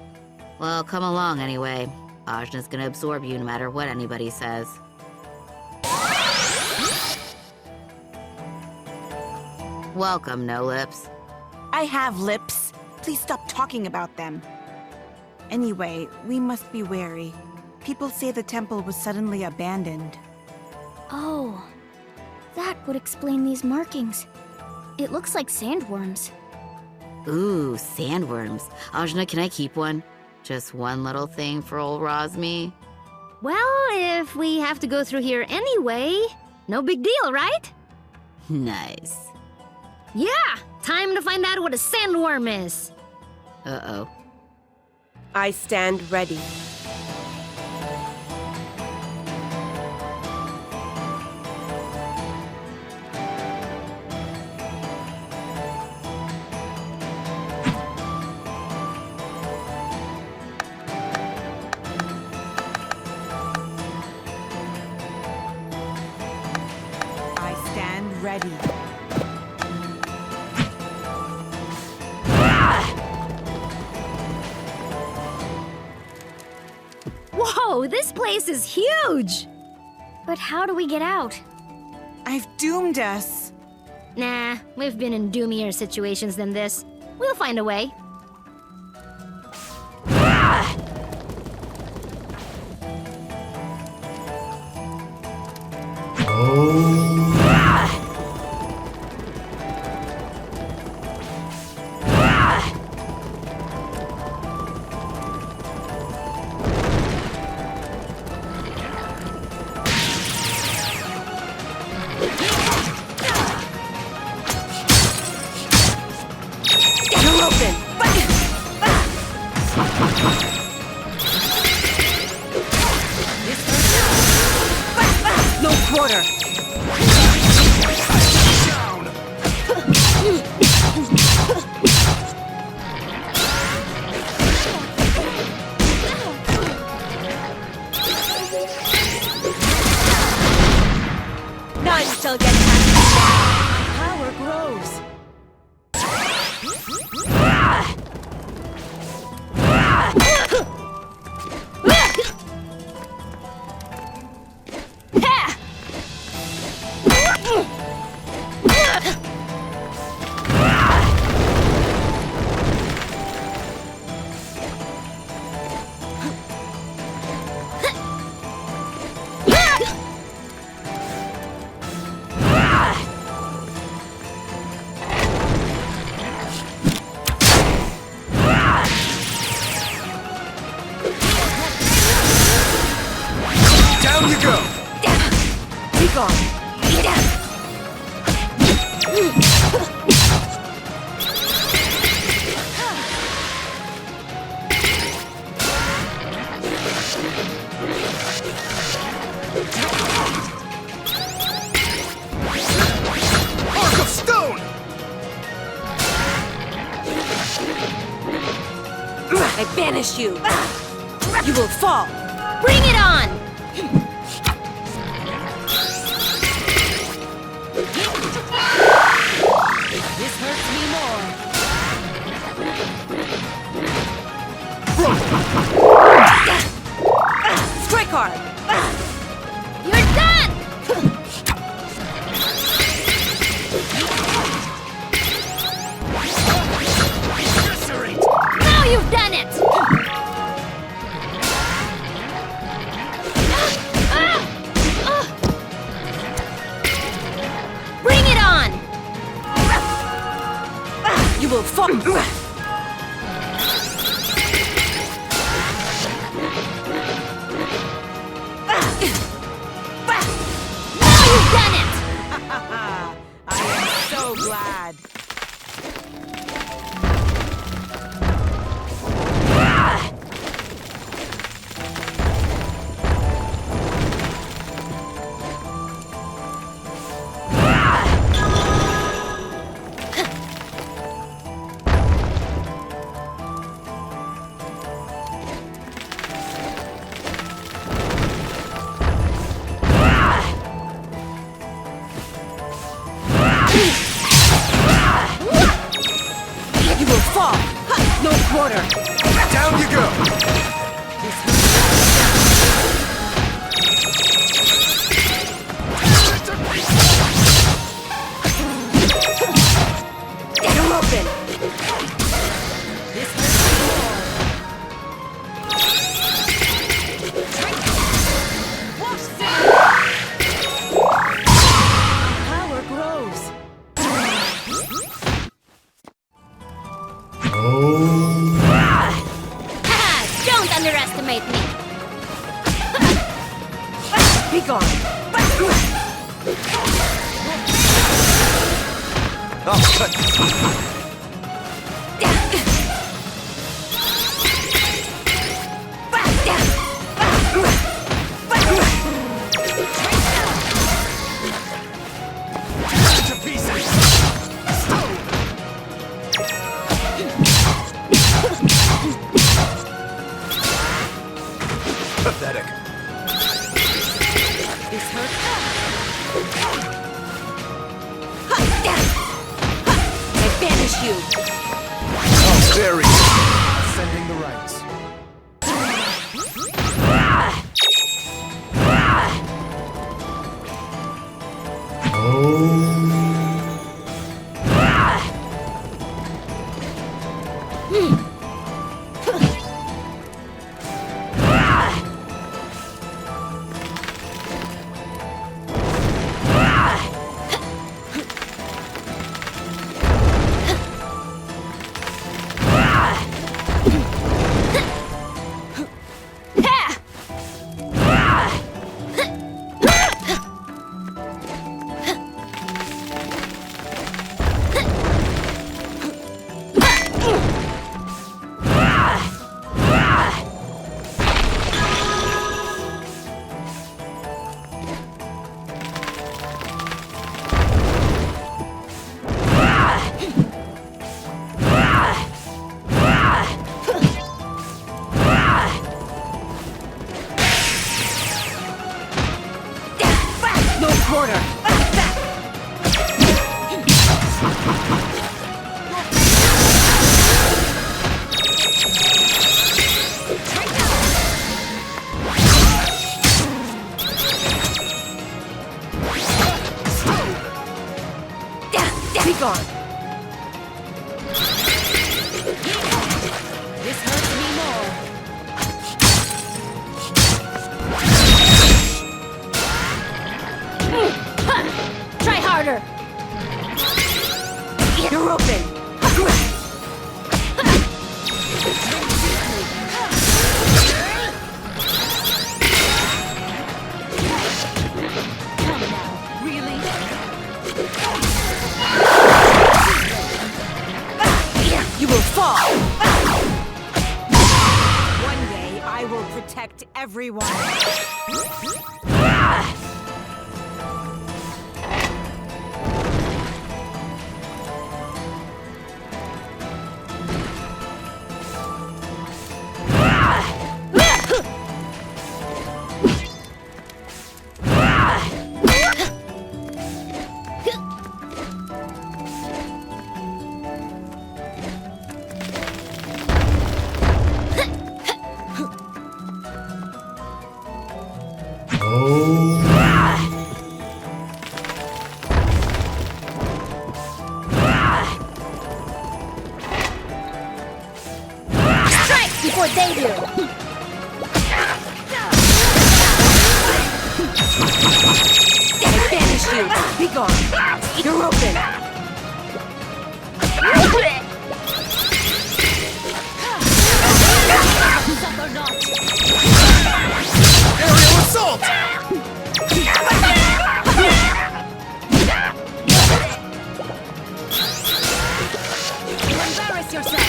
Well, come along anyway. Ajna's gonna absorb you no matter what anybody says. Welcome, No Lips. I have lips. Please stop talking about them. Anyway, we must be wary. People say the temple was suddenly abandoned. Oh, that would explain these markings. It looks like sandworms. Ooh, sandworms. Ajna, can I keep one? Just one little thing for old Rosmi? Well, if we have to go through here anyway, no big deal, right? Nice. Yeah! Time to find out what a sandworm is! Uh-oh. I stand ready. I stand ready. Whoa, this place is huge! But how do we get out? I've doomed us. Nah, we've been in doomier situations than this. We'll find a way. No quarter! None shall get past. Power grows. Down you go! Be gone. Arc of stone! I banish you. You will fall. Bring it on! This hurts me more. Strike hard! You're done! Now you've done it! Bring it on! You will fall. Now you've done it! I am so glad. You will fall. No quarter. Down you go! Get him open. This hurts me more. Power grows. Ha! Don't underestimate me! Be gone. Oh, cut. To pieces. Pathetic. This hurts. I banish you. Oh, very good. Sending the rights. No quarter. Be gone. This hurts me more. Try harder! You're open. Come now, really? You will fall. One day, I will protect everyone. Strike before they do! I banish you! Be gone! You're open! Suffer not! Aerial assault! Embarrass yourself!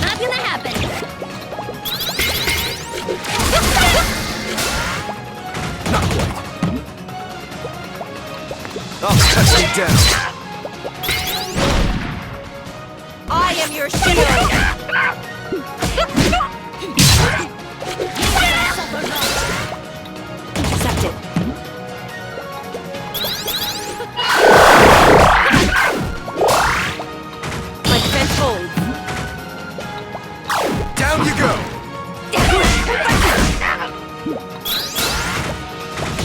Not gonna happen! I'll cut you down. I am your shield! Suffer not! Accept it. My defense holds. Down you go.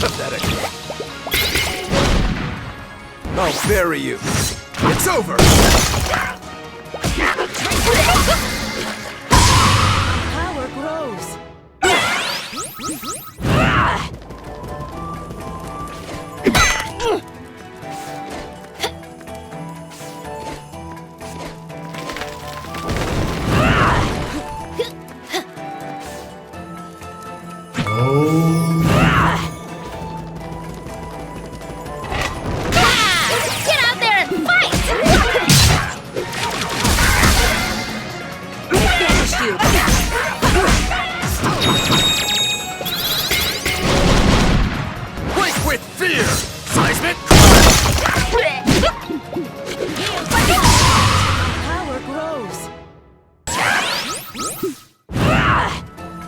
Pathetic. I'll bury you. It's over. Power grows. Get out there and fight! I banish you! Break with fear. Seismic. Power grows.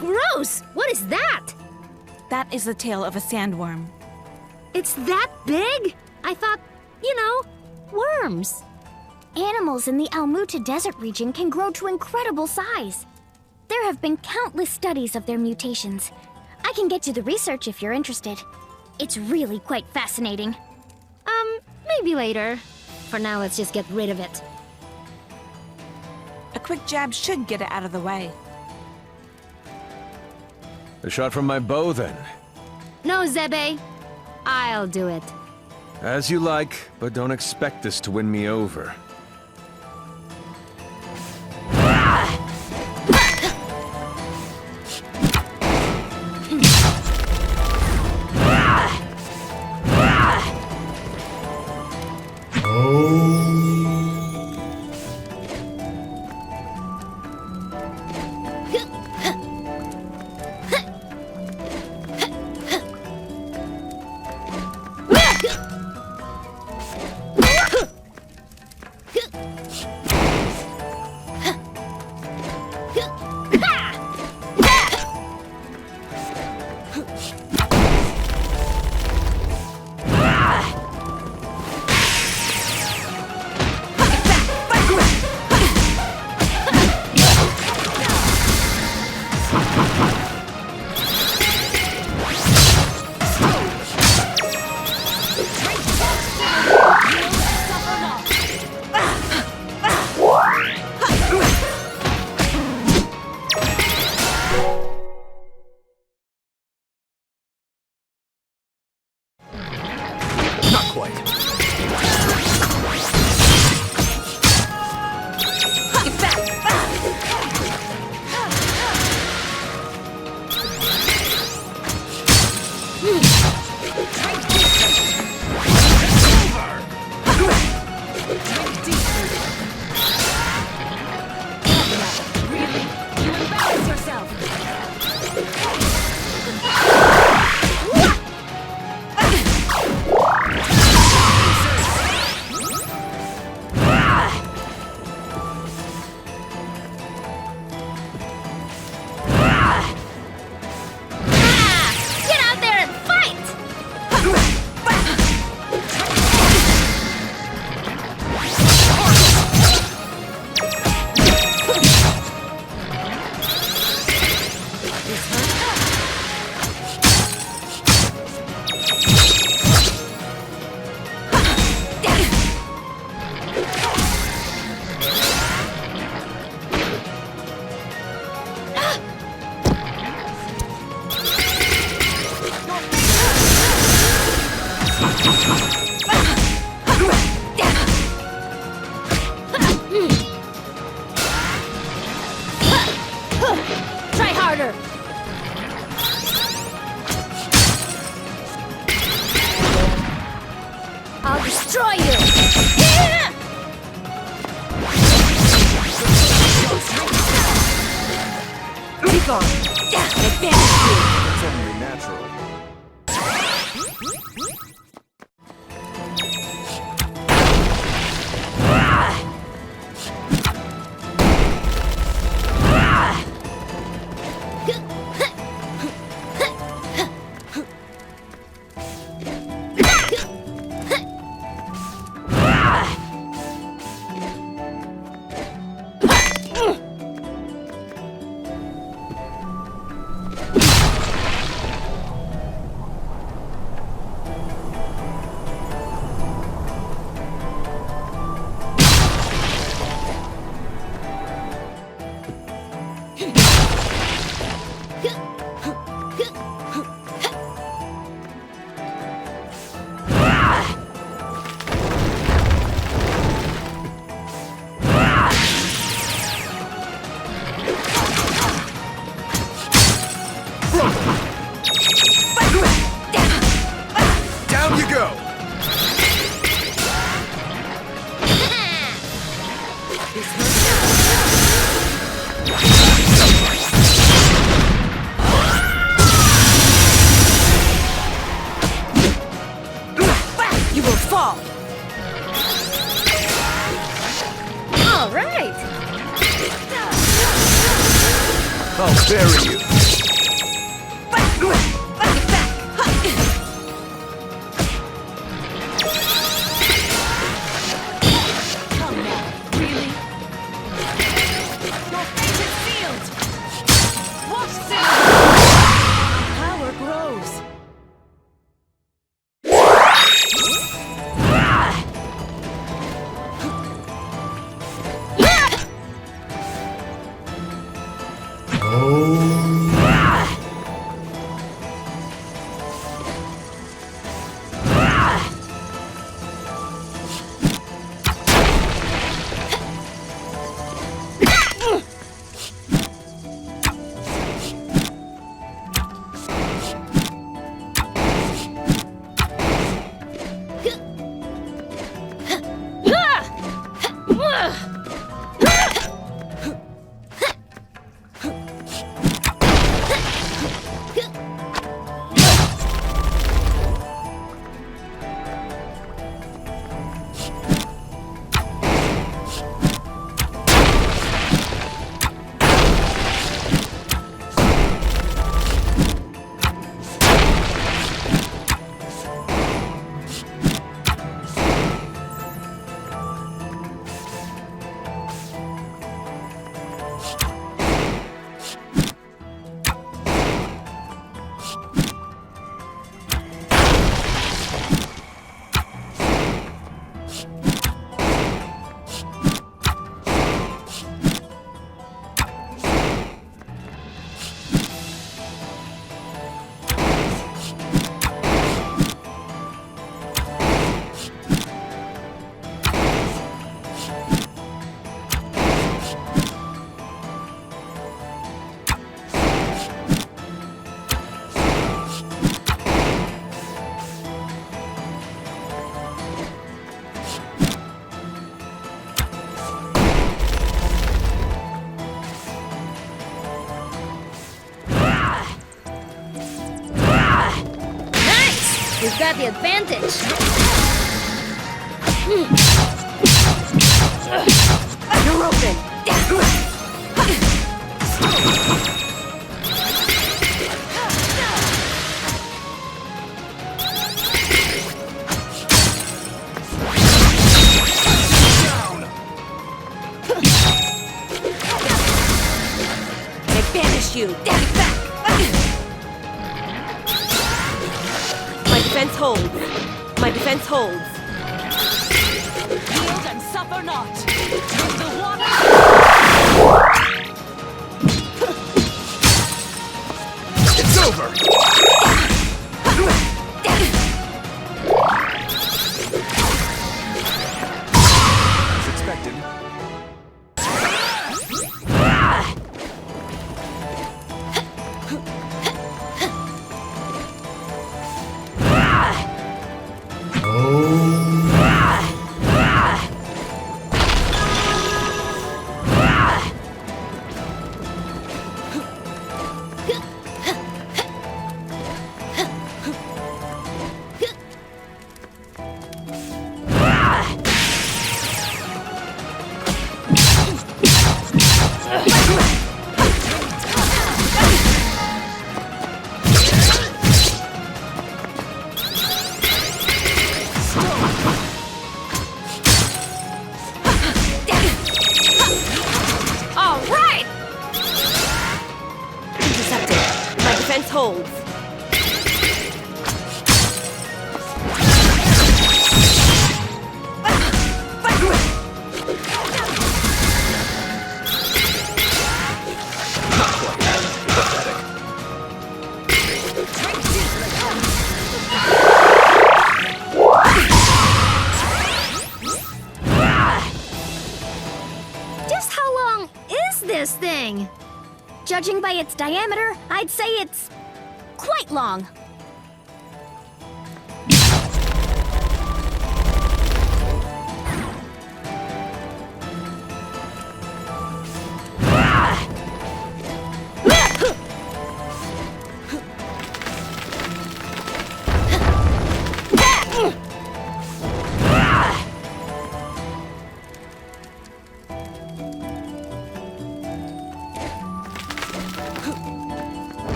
Gross! What is that? That is the tail of a sandworm. It's that big? I thought, worms. Animals in the Almuta Desert region can grow to incredible size. There have been countless studies of their mutations. I can get to the research if you're interested. It's really quite fascinating. Maybe later. For now, let's just get rid of it. A quick jab should get it out of the way. A shot from my bow, then. No, Zebe. I'll do it. As you like, but don't expect this to win me over. Not quite. Get back! Really? You embarrass yourself! Try harder! I'll destroy you! Be gone. Advance you. It's only natural. Down you go! You will fall. All right! I'll bury you! Come now. Really? Your fate is sealed. Watch this. Power grows. We've got the advantage. You're open. I banish you. Back. My defense holds. My defense holds. Yield and suffer not. Drink the water. It's over! Judging by its diameter, I'd say it's quite long.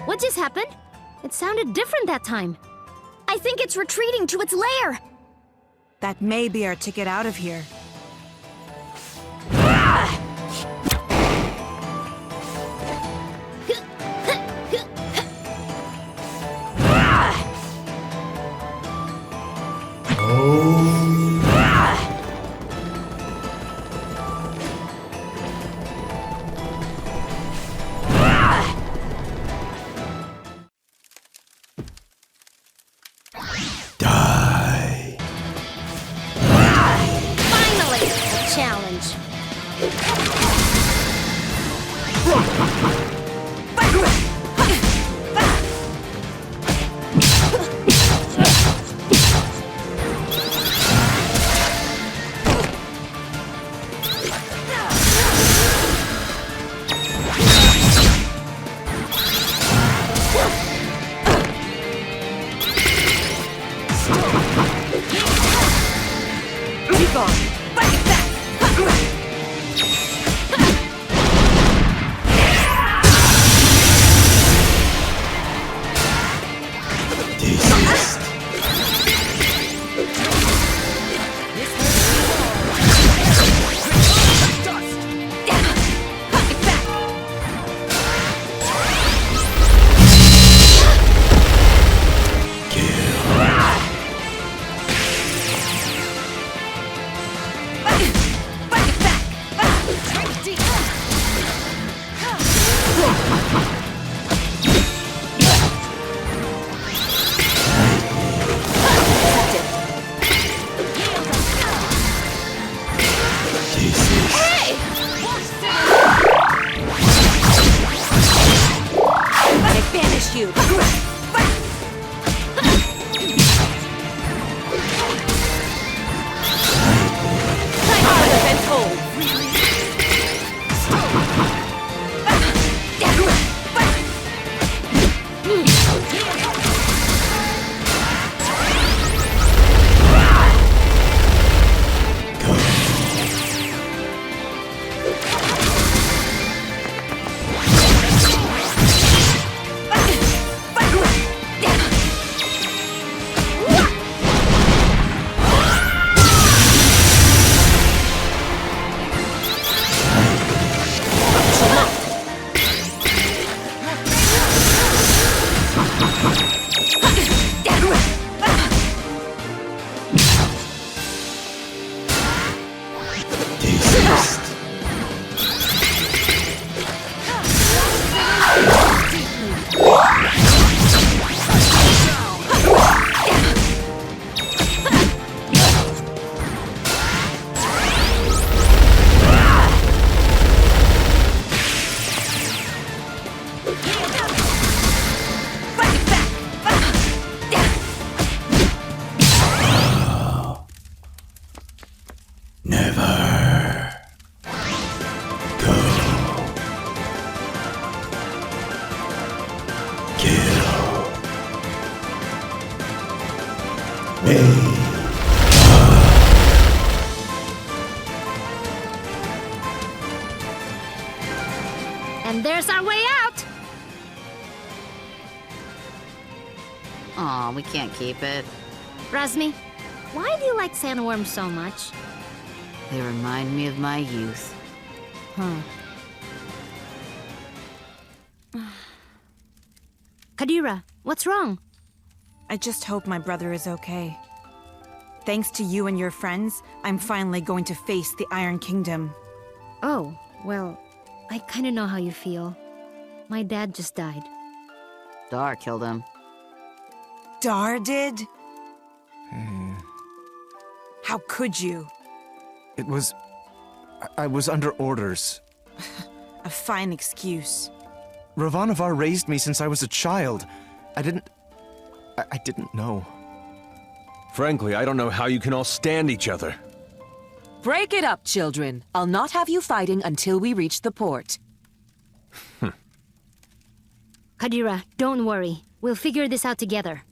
What just happened? It sounded different that time. I think it's retreating to its lair. That may be our ticket out of here. Finally, a challenge. And there's our way out! Aw, we can't keep it. Razmi, why do you like sandworms so much? They remind me of my youth. Huh. Kadira, what's wrong? I just hope my brother is okay. Thanks to you and your friends, I'm finally going to face the Iron Kingdom. Oh, well, I kinda know how you feel. My dad just died. Dar killed him. Dar did? How could you? It was... I was under orders. A fine excuse. Ravanavar raised me since I was a child. I didn't know. Frankly, I don't know how you can all stand each other. Break it up, children. I'll not have you fighting until we reach the port. Kadira, don't worry. We'll figure this out together.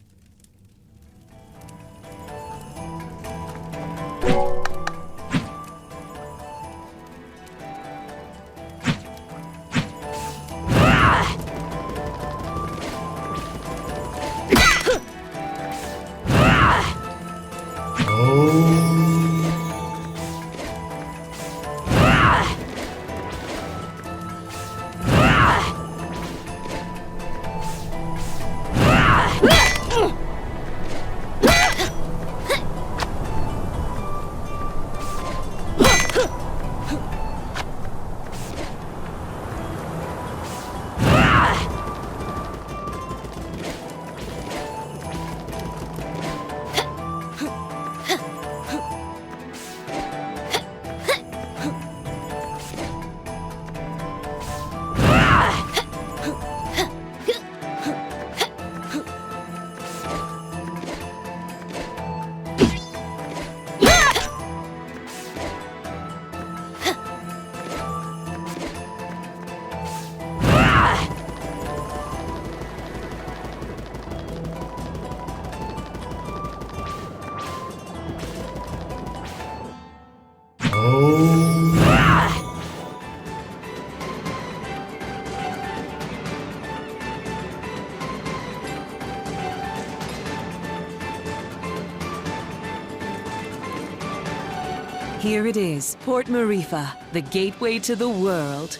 Here it is, Port Marifa, the gateway to the world.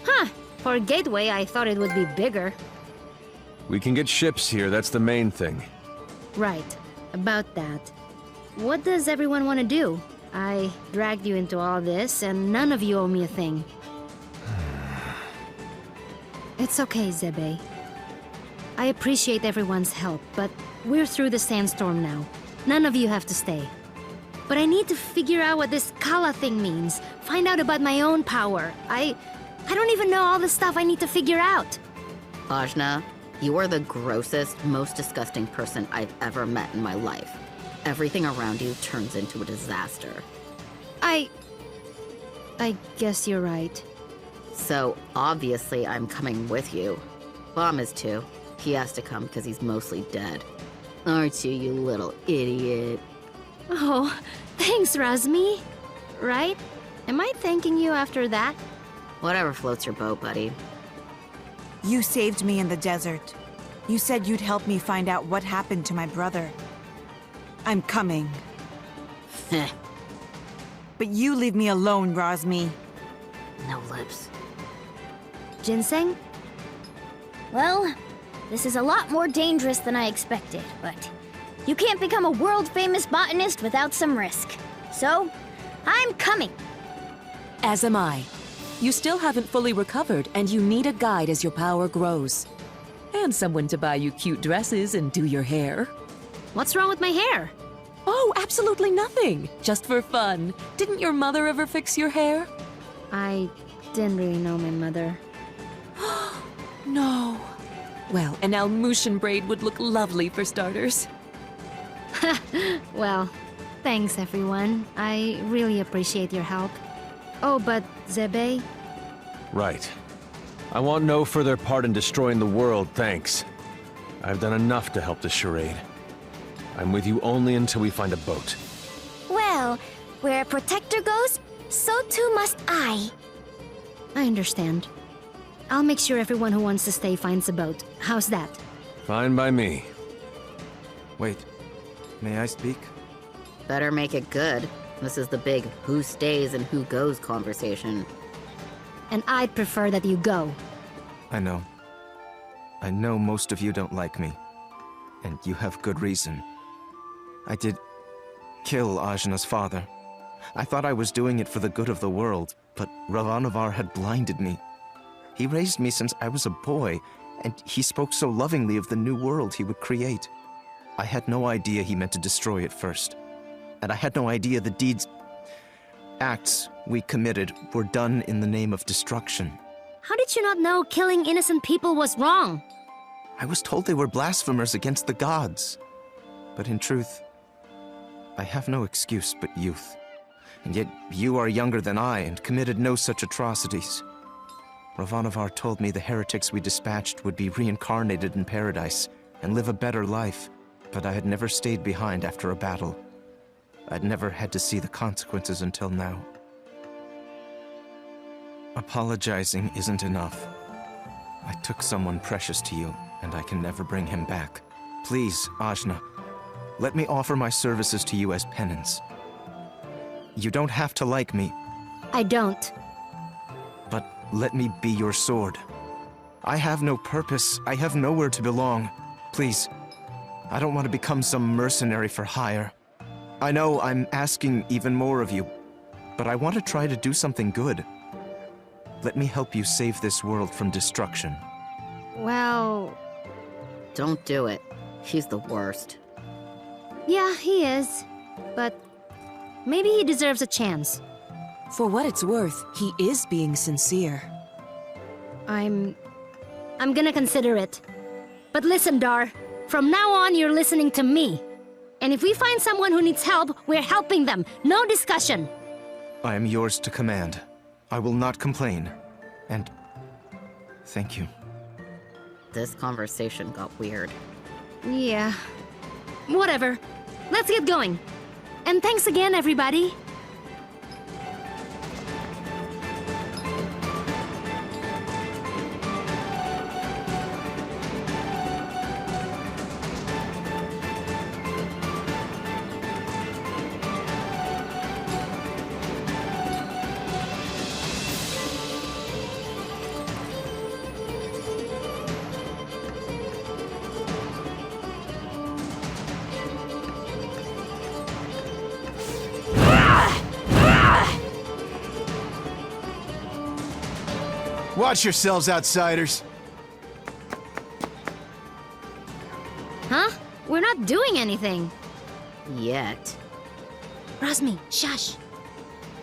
Huh. For a gateway, I thought it would be bigger. We can get ships here, that's the main thing. Right. About that. What does everyone want to do? I dragged you into all this, and none of you owe me a thing. It's okay, Zebe. I appreciate everyone's help, but we're through the sandstorm now. None of you have to stay. But I need to figure out what this Kala thing means. Find out about my own power. I don't even know all the stuff I need to figure out. Ajna, you are the grossest, most disgusting person I've ever met in my life. Everything around you turns into a disaster. I guess you're right. So, obviously, I'm coming with you. Bomb is too. He has to come because he's mostly dead. Aren't you, you little idiot? Oh, thanks, Razmi. Right? Am I thanking you after that? Whatever floats your boat, buddy. You saved me in the desert. You said you'd help me find out what happened to my brother. I'm coming. Heh. But you leave me alone, Razmi. No lips. Ginseng? Well, this is a lot more dangerous than I expected, but you can't become a world-famous botanist without some risk. So, I'm coming. As am I. You still haven't fully recovered, and you need a guide as your power grows. And someone to buy you cute dresses and do your hair. What's wrong with my hair? Oh, absolutely nothing. Just for fun. Didn't your mother ever fix your hair? I didn't really know my mother. No. Well, an Almushan braid would look lovely for starters. Well, thanks everyone. I really appreciate your help. Oh, but Zebe? Right. I want no further part in destroying the world, thanks. I've done enough to help this charade. I'm with you only until we find a boat. Well, where a protector goes, so too must I. I understand. I'll make sure everyone who wants to stay finds a boat. How's that? Fine by me. Wait, may I speak? Better make it good. This is the big who stays and who goes conversation. And I'd prefer that you go. I know. I know most of you don't like me. And you have good reason. I did kill Ajna's father. I thought I was doing it for the good of the world, but Ravanavar had blinded me. He raised me since I was a boy, and he spoke so lovingly of the new world he would create. I had no idea he meant to destroy it first. And I had no idea the acts we committed were done in the name of destruction. How did you not know killing innocent people was wrong? I was told they were blasphemers against the gods. But in truth, I have no excuse but youth. And yet you are younger than I and committed no such atrocities. Ravanavar told me the heretics we dispatched would be reincarnated in paradise and live a better life, but I had never stayed behind after a battle. I'd never had to see the consequences until now. Apologizing isn't enough. I took someone precious to you, and I can never bring him back. Please, Ajna, let me offer my services to you as penance. You don't have to like me. I don't. But let me be your sword. I have no purpose. I have nowhere to belong. Please, I don't want to become some mercenary for hire. I know I'm asking even more of you, but I want to try to do something good. Let me help you save this world from destruction. Well... Don't do it. He's the worst. yeah, he is. But maybe he deserves a chance. For what it's worth, he is being sincere. I'm gonna consider it. But listen, Dar. From now on, you're listening to me. And if we find someone who needs help, we're helping them. No discussion. I am yours to command. I will not complain. And thank you. This conversation got weird. Yeah. Whatever. Let's get going. And thanks again, everybody. Watch yourselves, outsiders. Huh? We're not doing anything. Yet. Razmi, shush.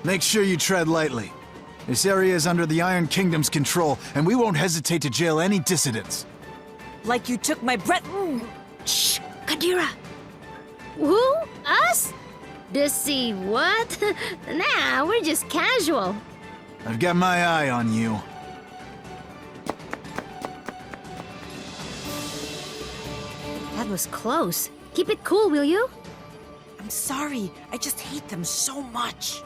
Make sure you tread lightly. This area is under the Iron Kingdom's control, and we won't hesitate to jail any dissidents. Like you took my breath. Shh, Kadira. Who? Us? Dissy what? Nah, we're just casual. I've got my eye on you. That was close. Keep it cool, will you? I'm sorry. I just hate them so much.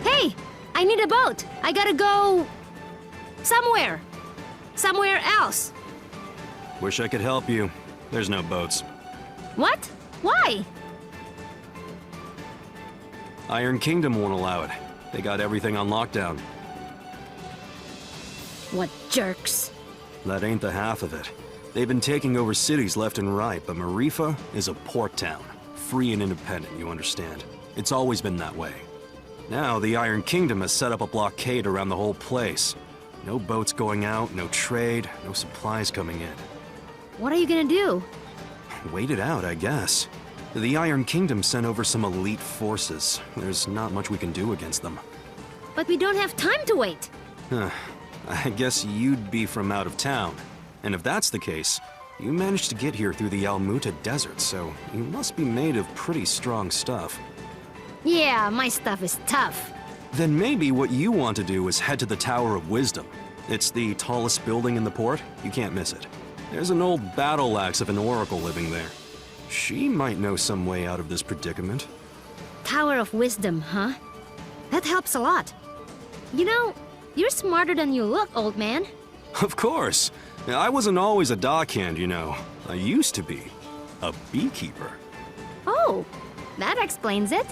Hey! I need a boat! I gotta go... somewhere! Somewhere else! Wish I could help you. There's no boats. What? Why? Iron Kingdom won't allow it. They got everything on lockdown. What jerks. That ain't the half of it. They've been taking over cities left and right, but Marifa is a port town. Free and independent, you understand. It's always been that way. Now, the Iron Kingdom has set up a blockade around the whole place. No boats going out, no trade, no supplies coming in. What are you gonna do? Wait it out, I guess. The Iron Kingdom sent over some elite forces. There's not much we can do against them. But we don't have time to wait. I guess you'd be from out of town. And if that's the case, you managed to get here through the Almuta Desert, so you must be made of pretty strong stuff. Yeah, my stuff is tough. Then maybe what you want to do is head to the Tower of Wisdom. It's the tallest building in the port. You can't miss it. There's an old battle axe of an oracle living there. She might know some way out of this predicament. Tower of Wisdom, huh? That helps a lot. You know, you're smarter than you look, old man. Of course. I wasn't always a dockhand, you know. I used to be a beekeeper. Oh, that explains it.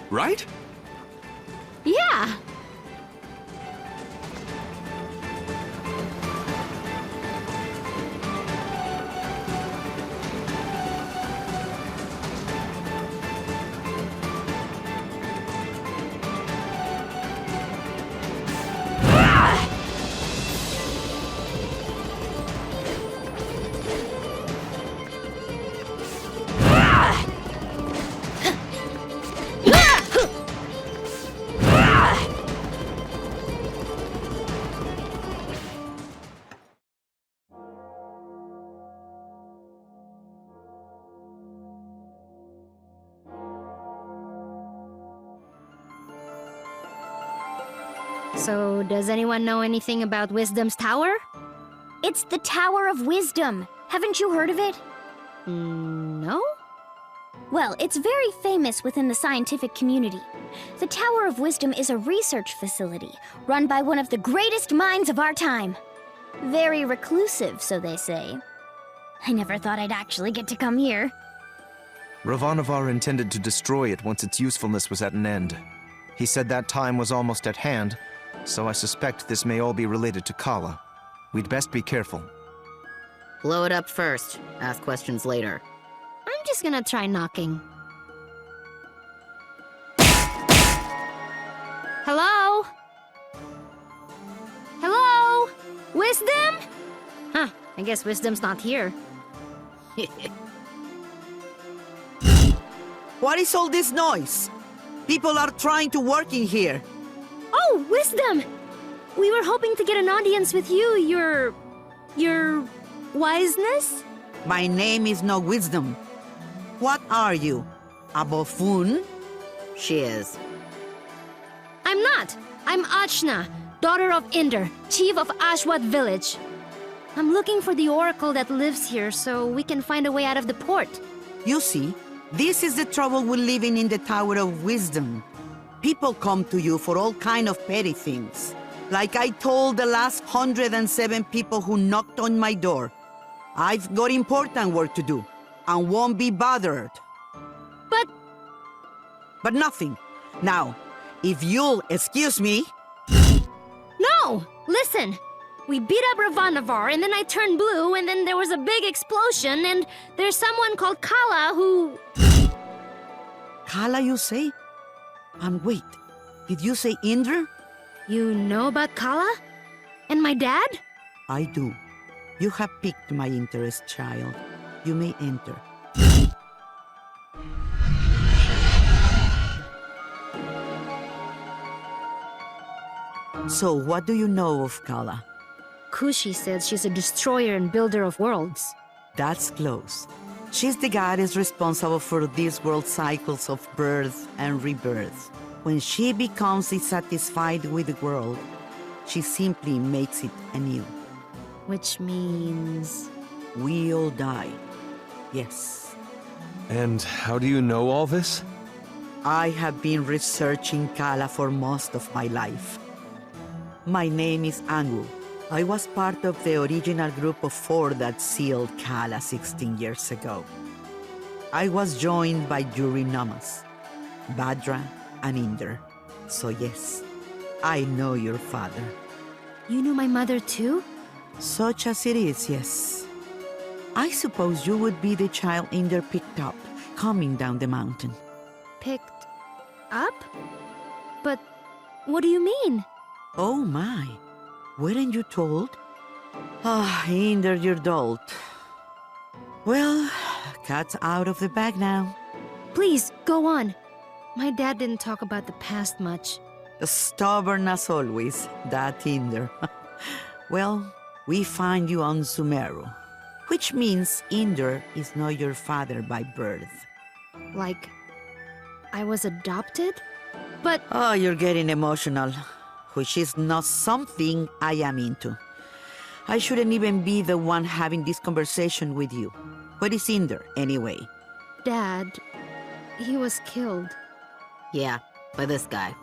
Right? Yeah. So, does anyone know anything about Wisdom's Tower? It's the Tower of Wisdom. Haven't you heard of it? No? Well, it's very famous within the scientific community. The Tower of Wisdom is a research facility run by one of the greatest minds of our time. Very reclusive, so they say. I never thought I'd actually get to come here. Ravanavar intended to destroy it once its usefulness was at an end. He said that time was almost at hand, so I suspect this may all be related to Kala. We'd best be careful. Blow it up first. Ask questions later. I'm just gonna try knocking. Hello? Hello? Wisdom? Huh, I guess Wisdom's not here. What is all this noise? People are trying to work in here. Oh, Wisdom! We were hoping to get an audience with you, your wiseness? My name is no Wisdom. What are you? A buffoon? She is. I'm not. I'm Achna, daughter of Inder, chief of Ashwat village. I'm looking for the oracle that lives here so we can find a way out of the port. You see, this is the trouble with living in the Tower of Wisdom. People come to you for all kind of petty things. Like I told the last 107 people who knocked on my door. I've got important work to do, and won't be bothered. But nothing. Now, if you'll excuse me... No! Listen! We beat up Ravanavar, and then I turned blue, and then there was a big explosion, and there's someone called Kala who... Kala, you say? And wait, did you say Indra? You know about Kala? And my dad? I do. You have piqued my interest, child. You may enter. So, what do you know of Kala? Kushi says she's a destroyer and builder of worlds. That's close. She's the goddess responsible for this world's cycles of birth and rebirth. When she becomes dissatisfied with the world, she simply makes it anew. Which means... we all die. Yes. And how do you know all this? I have been researching Kala for most of my life. My name is Angu. I was part of the original group of 4 that sealed Kala 16 years ago. I was joined by Yuri Namas, Badra, and Inder. So yes, I know your father. You knew my mother too? Such as it is, yes. I suppose you would be the child Inder picked up, coming down the mountain. Picked up? But what do you mean? Oh my, weren't you told? Ah, Inder, you're dolt. Well, cat's out of the bag now. Please, go on. My dad didn't talk about the past much. Stubborn as always, that Inder. Well, we find you on Sumeru, which means Inder is not your father by birth. Like, I was adopted? But... Oh, you're getting emotional, which is not something I am into. I shouldn't even be the one having this conversation with you. Where is Inder, anyway? Dad, he was killed. Yeah, by this guy.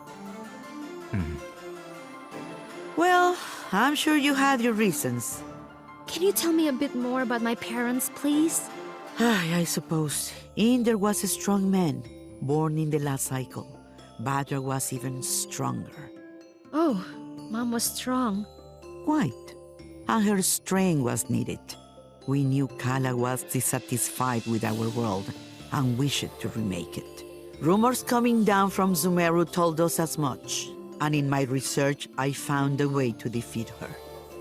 Well, I'm sure you had your reasons. Can you tell me a bit more about my parents, please? I suppose. Inder was a strong man, born in the last cycle. Badra was even stronger. Oh, Mom was strong. Quite. And her strength was needed. We knew Kala was dissatisfied with our world and wished to remake it. Rumors coming down from Sumeru told us as much, and in my research I found a way to defeat her.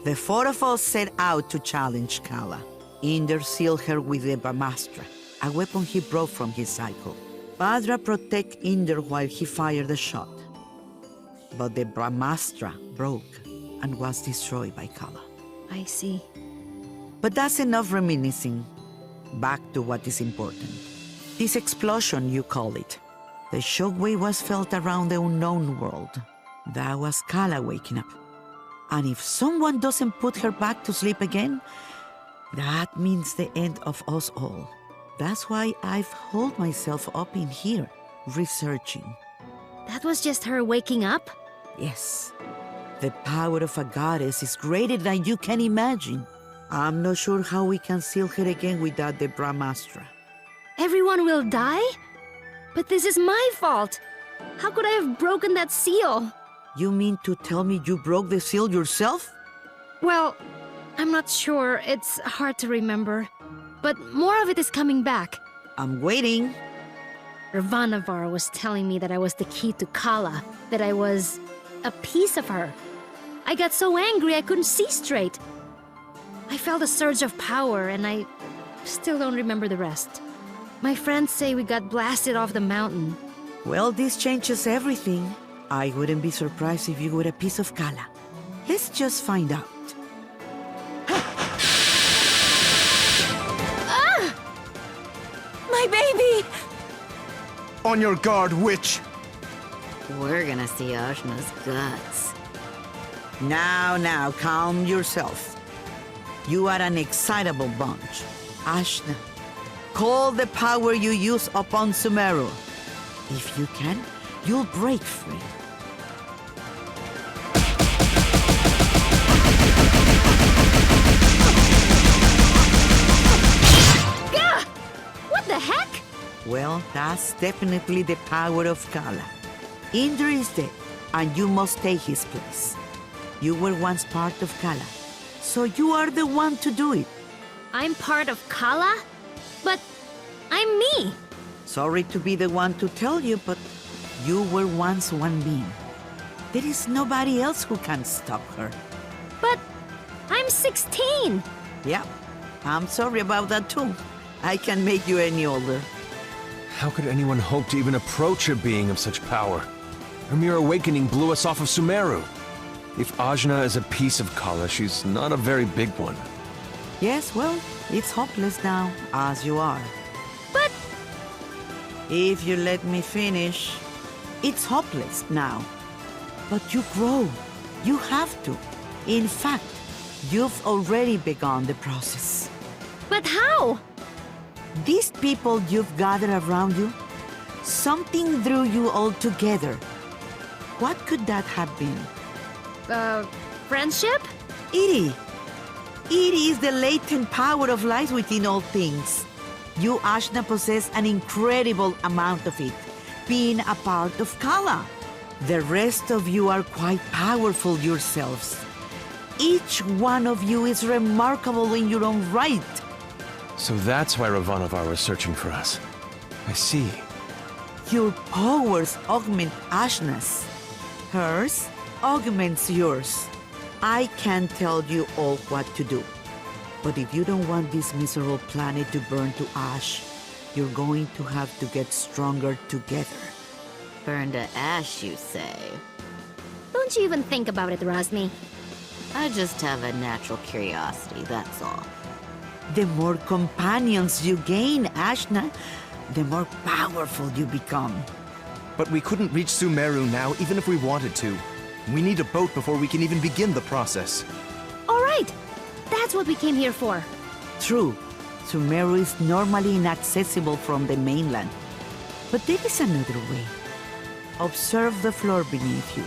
The 4 of us set out to challenge Kala. Inder sealed her with the Brahmastra, a weapon he brought from his cycle. Badra protected Inder while he fired the shot. But the Brahmastra broke and was destroyed by Kala. I see. But that's enough reminiscing. Back to what is important. This explosion, you call it. The shockwave was felt around the unknown world. That was Kala waking up. And if someone doesn't put her back to sleep again, that means the end of us all. That's why I've holed myself up in here, researching. That was just her waking up? Yes. The power of a goddess is greater than you can imagine. I'm not sure how we can seal her again without the Brahmastra. Everyone will die? But this is my fault. How could I have broken that seal? You mean to tell me you broke the seal yourself? Well, I'm not sure. It's hard to remember. But more of it is coming back. I'm waiting. Ravanavar was telling me that I was the key to Kala, that I was a piece of her. I got so angry I couldn't see straight. I felt a surge of power, and I still don't remember the rest. My friends say we got blasted off the mountain. Well, this changes everything. I wouldn't be surprised if you were a piece of Kala. Let's just find out. Ah! My baby! On your guard, witch! We're gonna see Ajna's guts. Now, calm yourself. You are an excitable bunch. Ajna, call the power you use upon Sumeru. If you can, you'll break free. Gah! What the heck? Well, that's definitely the power of Kala. Inder is dead, and you must take his place. You were once part of Kala, so you are the one to do it. I'm part of Kala? But I'm me. Sorry to be the one to tell you, but you were once one being. There is nobody else who can stop her. But I'm 16. Yeah, I'm sorry about that too. I can make you any older. How could anyone hope to even approach a being of such power? Her mere awakening blew us off of Sumeru. If Ajna is a piece of Kala, she's not a very big one. Yes, well, it's hopeless now, as you are. But... If you let me finish, it's hopeless now. But you grow. You have to. In fact, you've already begun the process. But how? These people you've gathered around you, Something drew you all together. What could that have been? Friendship? Iri. Iri is the latent power of life within all things. You, Ashna, possess an incredible amount of it, being a part of Kala. The rest of you are quite powerful yourselves. Each one of you is remarkable in your own right. So that's why Ravanovar was searching for us. I see. Your powers augment Ashna's. Hers augments yours. I can't tell you all what to do. But if you don't want this miserable planet to burn to ash, you're going to have to get stronger together. Burn to ash, you say? Don't you even think about it, Rosmi. I just have a natural curiosity, that's all. The more companions you gain, Ashna, the more powerful you become. But we couldn't reach Sumeru now, even if we wanted to. We need a boat before we can even begin the process. All right. That's what we came here for. True. Sumeru is normally inaccessible from the mainland. But there is another way. Observe the floor beneath you.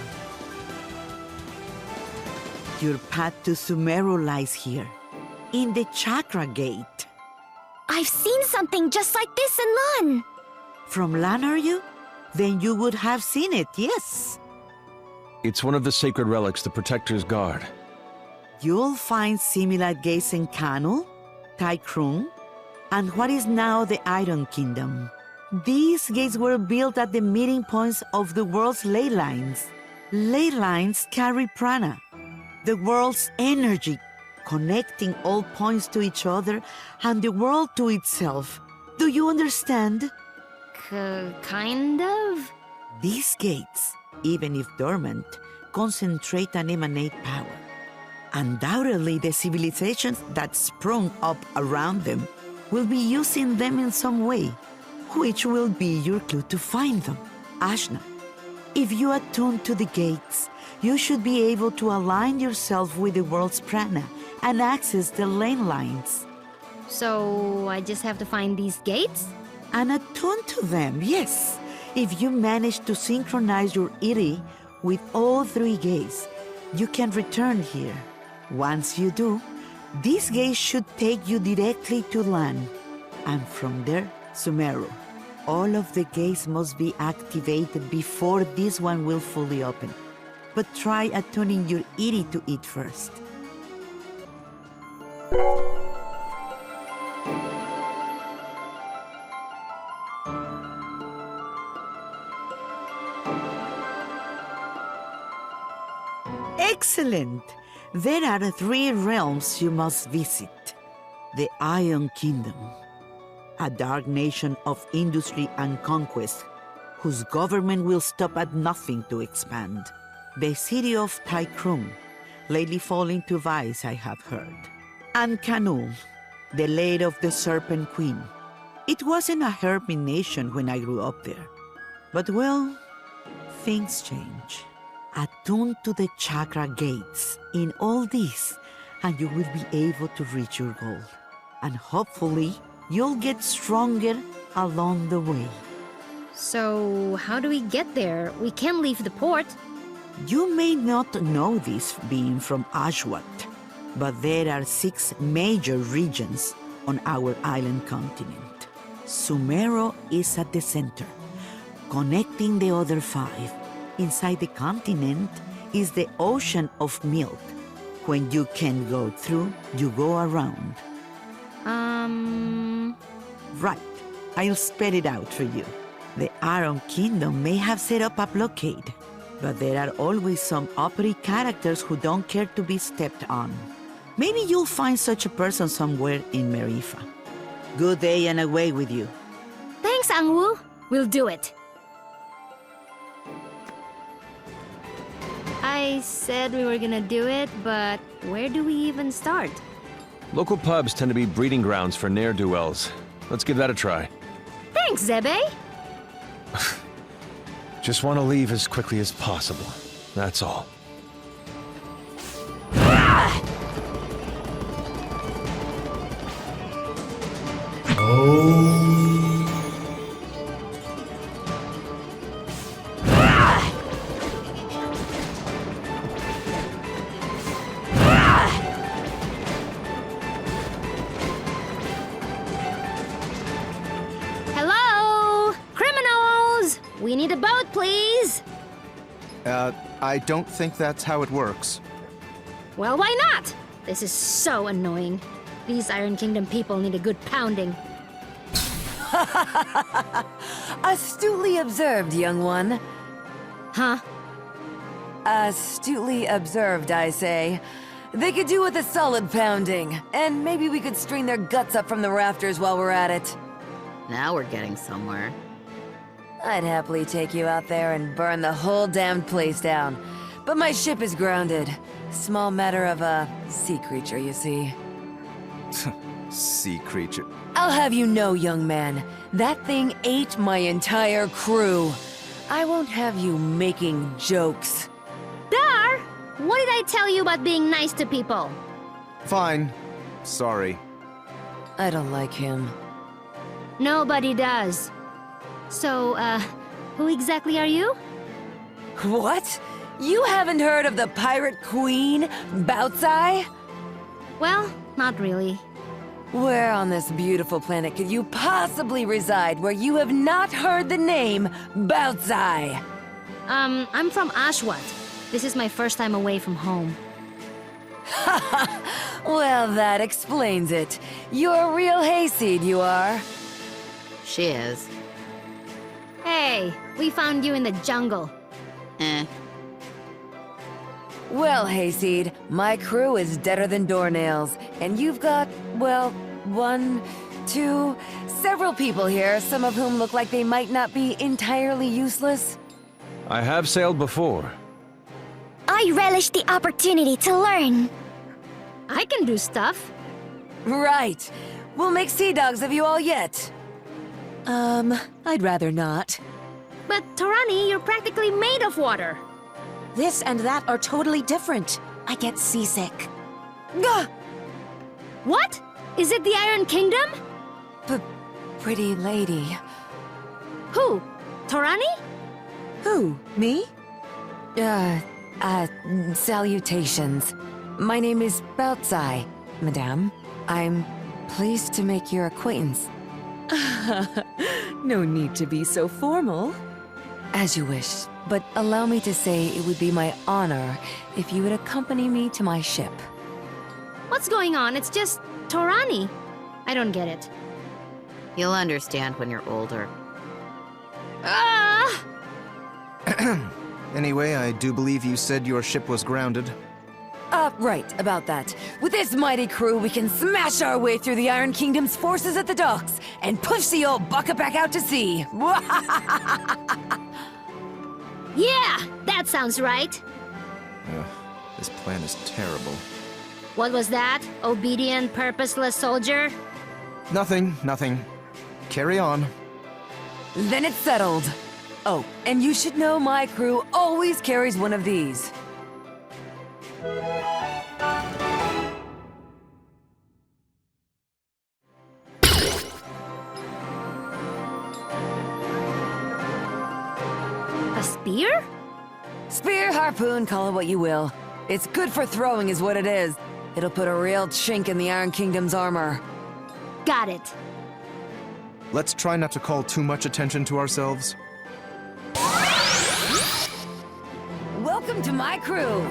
Your path to Sumeru lies here, in the Chakra Gate. I've seen something just like this in Lan. From Lan, are you? Then you would have seen it, yes. It's one of the sacred relics the Protectors guard. You'll find similar gates in Kanu, Taikrung, and what is now the Iron Kingdom. These gates were built at the meeting points of the world's ley lines. Ley lines carry prana, the world's energy, connecting all points to each other and the world to itself. Do you understand? Kind of? These gates, even if dormant, concentrate and emanate power. Undoubtedly, the civilizations that sprung up around them will be using them in some way, which will be your clue to find them. Ashna, if you attune to the gates, you should be able to align yourself with the world's prana and access the lane lines. So I just have to find these gates? And attune to them, yes. If you manage to synchronize your Iri with all three gates, you can return here. Once you do, these gates should take you directly to Lan, and from there, Sumeru. All of the gates must be activated before this one will fully open. But try attuning your Iri to it first. Excellent! There are 3 realms you must visit. The Iron Kingdom, a dark nation of industry and conquest, whose government will stop at nothing to expand. The city of Taikrum, lately falling to vice, I have heard. And Kanu, the lair of the Serpent Queen. It wasn't a hermit nation when I grew up there. But well, things change. Attune to the chakra gates in all this, and you will be able to reach your goal. And hopefully, you'll get stronger along the way. So, how do we get there? We can't leave the port. You may not know this being from Ashwat, but there are 6 major regions on our island continent. Sumeru is at the center, connecting the other 5. Inside the continent is the ocean of milk. When you can go through, you go around. Right. I'll spell it out for you. The Iron Kingdom may have set up a blockade, but there are always some uppity characters who don't care to be stepped on. Maybe you'll find such a person somewhere in Marifa. Good day and away with you. Thanks, Angwu. We'll do it. I said we were gonna do it, but where do we even start? Local pubs tend to be breeding grounds for ne'er-do-wells. Let's give that a try. Thanks, Zebe. Just want to leave as quickly as possible. That's all. need a boat, please! I don't think that's how it works. Well, why not? This is so annoying. These Iron Kingdom people need a good pounding. Astutely observed, young one. Huh? Astutely observed, I say. They could do with a solid pounding, and maybe we could string their guts up from the rafters while we're at it. Now we're getting somewhere. I'd happily take you out there and burn the whole damned place down. But my ship is grounded. Small matter of a sea creature, you see. Sea creature. I'll have you know, young man, that thing ate my entire crew. I won't have you making jokes. Dar! What did I tell you about being nice to people? Fine. Sorry. I don't like him. Nobody does. So, who exactly are you? What? You haven't heard of the Pirate Queen, Bautzai? Well, not really. Where on this beautiful planet could you possibly reside where you have not heard the name Bautzai? I'm from Ashwat. This is my first time away from home. Well, that explains it. You're a real hayseed, you are. She is. Hey, we found you in the jungle. Well, hayseed, my crew is deader than doornails, and you've got, well, one, two, several people here, some of whom look like they might not be entirely useless. I have sailed before. I relish the opportunity to learn. I can do stuff. Right. We'll make sea dogs of you all yet. I'd rather not. But, Torani, you're practically made of water. This and that are totally different. I get seasick. Gah! What? Is it the Iron Kingdom? Pretty lady. Who? Torani? Who? Me? Salutations. My name is Bautzai, madame. I'm pleased to make your acquaintance. No need to be so formal. As you wish, but allow me to say it would be my honor if you would accompany me to my ship. What's going on? It's just Torani. I don't get it. You'll understand when you're older. Ah! Anyway, I do believe you said your ship was grounded. Right, about that. With this mighty crew, we can smash our way through the Iron Kingdom's forces at the docks and push the old bucket back out to sea. Yeah, that sounds right. This plan is terrible. What was that? Obedient, purposeless soldier? Nothing. Carry on. Then it's settled. Oh, and you should know my crew always carries one of these. A spear? Spear, harpoon, call it what you will. It's good for throwing is what it is. It'll put a real chink in the Iron Kingdom's armor. Got it. Let's try not to call too much attention to ourselves. Welcome to my crew.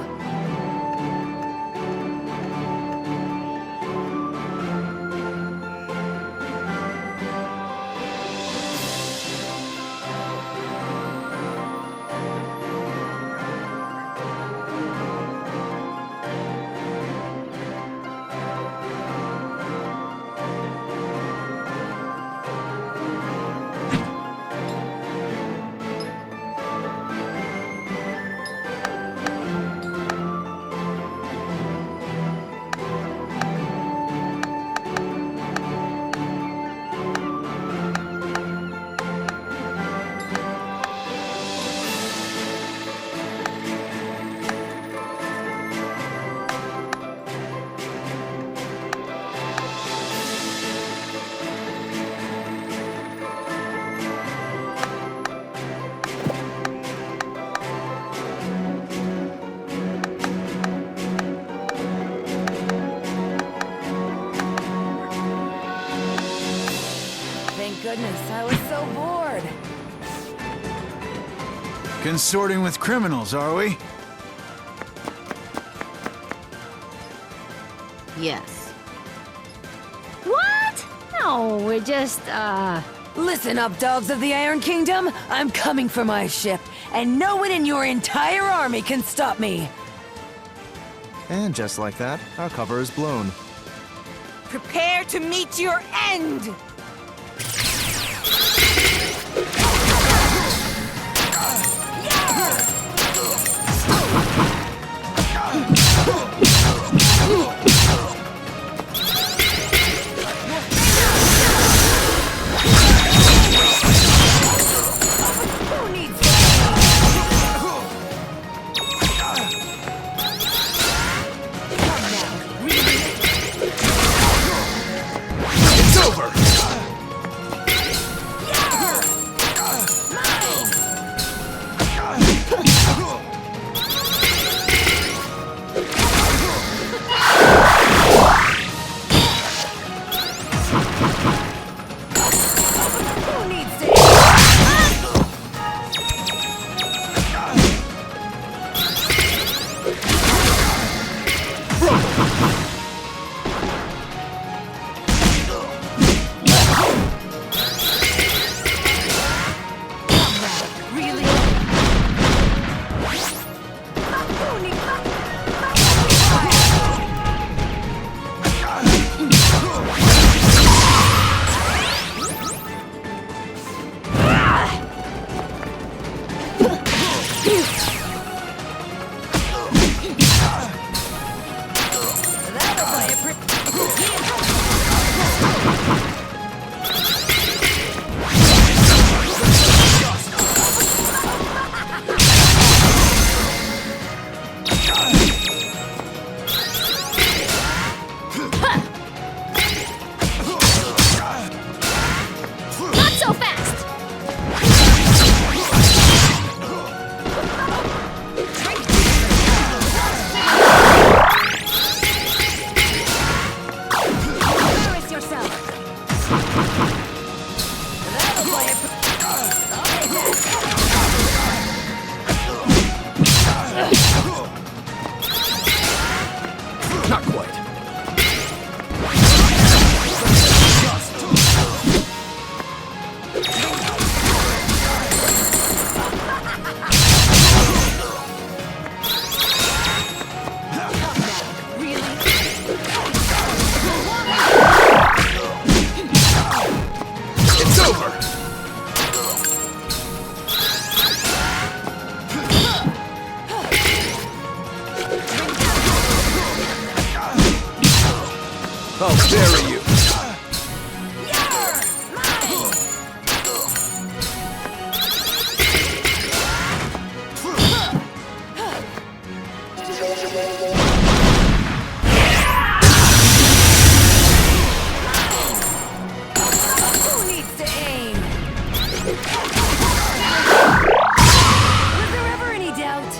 Consorting with criminals, are we? Yes. What? No, we're just, Listen up, dogs of the Iron Kingdom. I'm coming for my ship, and no one in your entire army can stop me. And just like that, our cover is blown. Prepare to meet your end! Not quite. It's over! I'll bury you. Who needs to aim? Was there ever any doubt?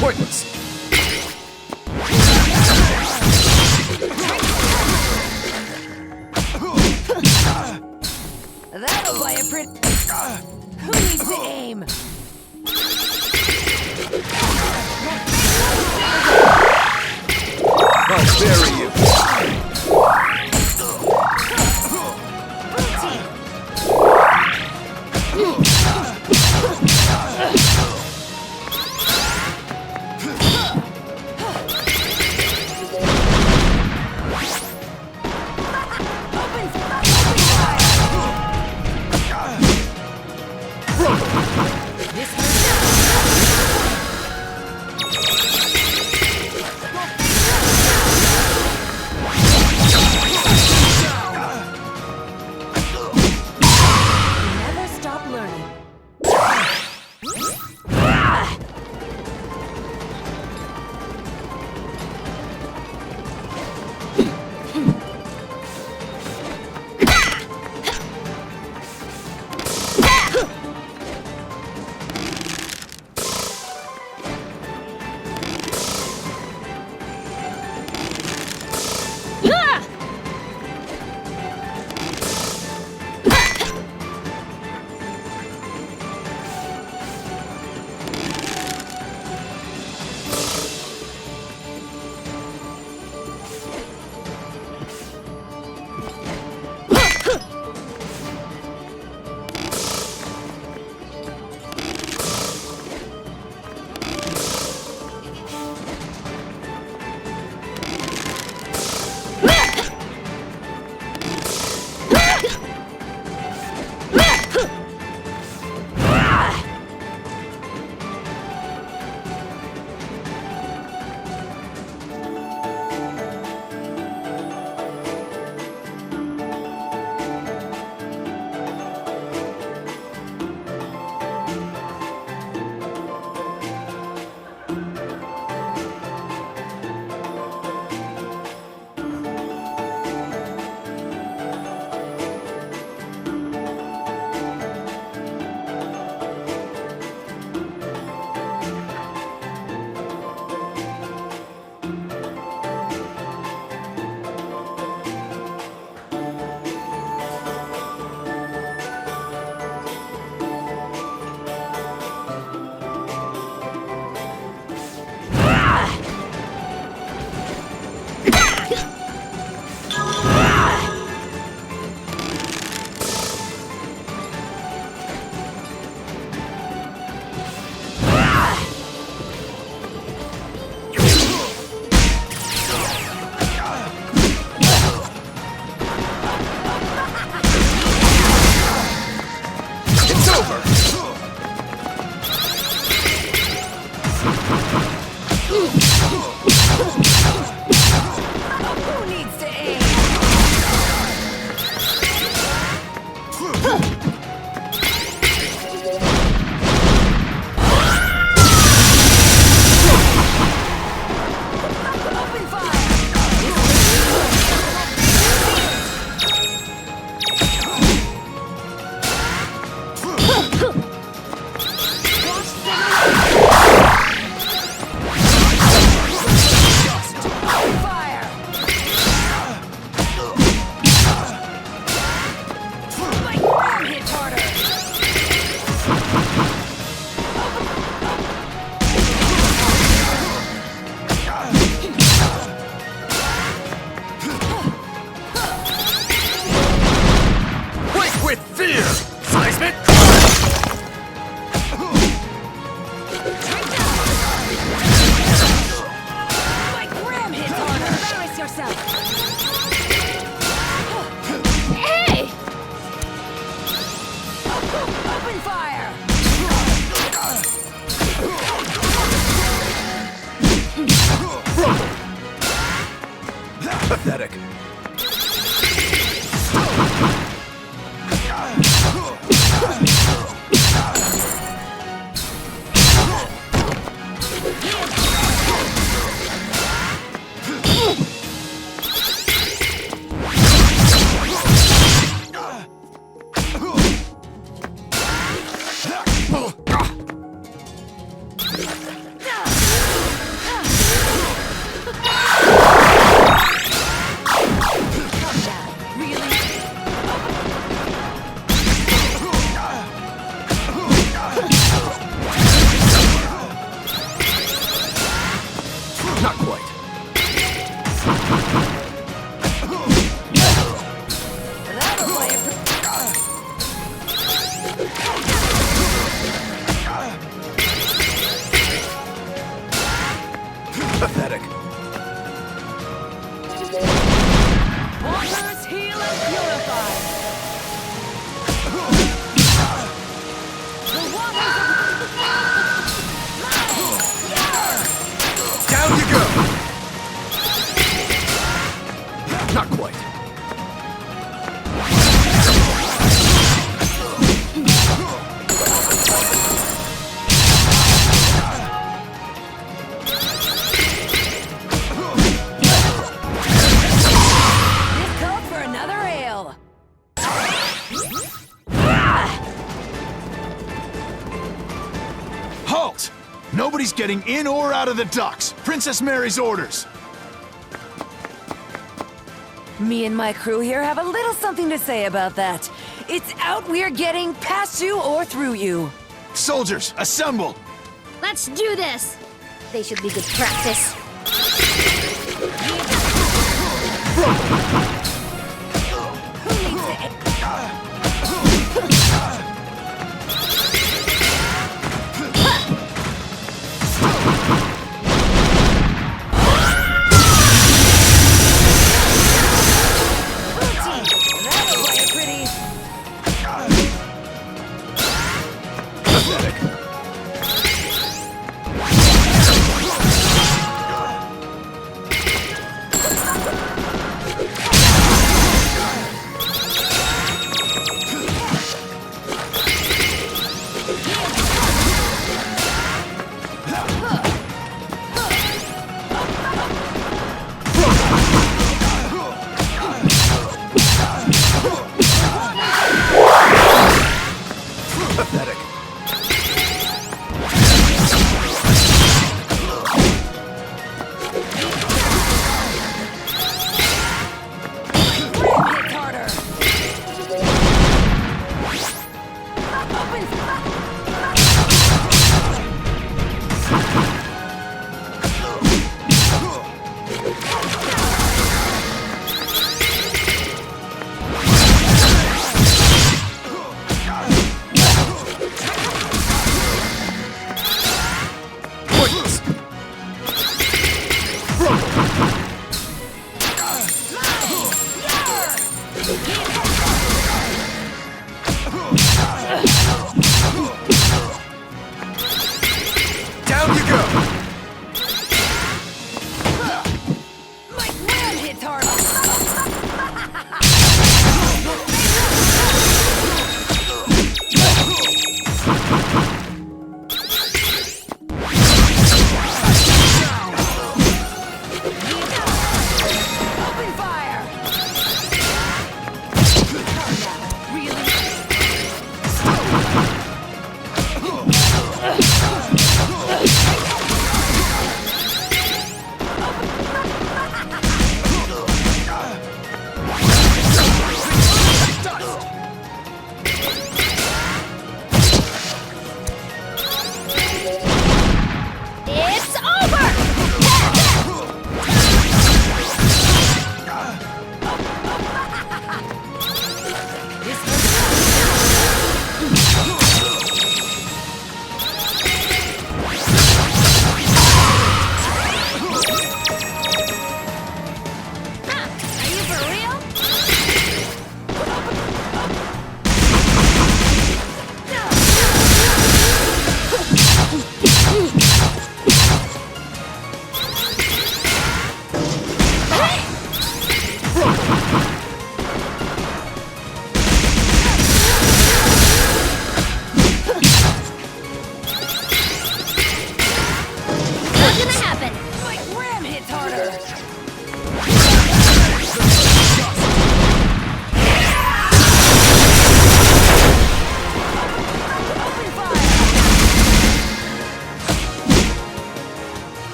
Pointless. That'll buy a pretty... Who needs to aim? I'll bury you. Never stop learning. Pathetic. Not quite. Pathetic. Waters heal and purify. The waters Down you go! Not quite. This calls for another ale. Halt! Nobody's getting in or out of the docks. Princess Mary's orders. Me and my crew here have a little something to say about that. It's out we're getting past you or through you. Soldiers, assemble! Let's do this! They should be good practice. Who needs it? That'll play it pretty. Pathetic.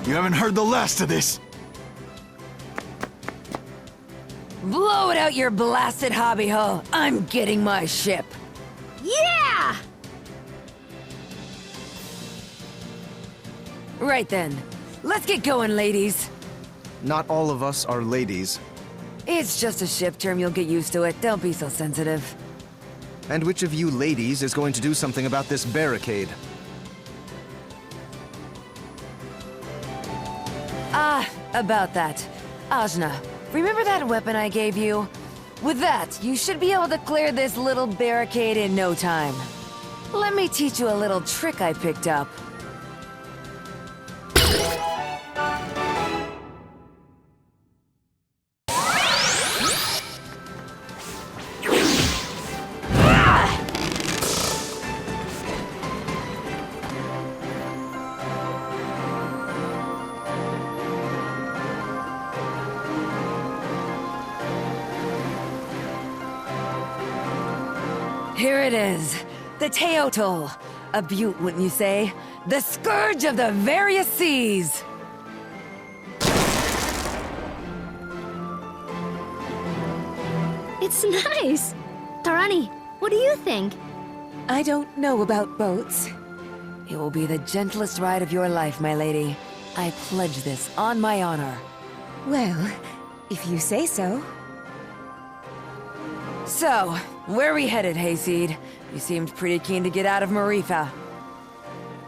You haven't heard the last of this! Blow it out your blasted hobby hole. I'm getting my ship. Yeah! Right then. Let's get going, ladies. Not all of us are ladies. It's just a ship term, you'll get used to it. Don't be so sensitive. And which of you ladies is going to do something about this barricade? About that. Ajna, remember that weapon I gave you? With that, you should be able to clear this little barricade in no time. Let me teach you a little trick I picked up. Here it is, the Teotl. A beaut, wouldn't you say? The scourge of the various seas! It's nice! Tarani, what do you think? I don't know about boats. It will be the gentlest ride of your life, my lady. I pledge this on my honor. Well, if you say so. So, where are we headed, Hayseed? You seemed pretty keen to get out of Marifa.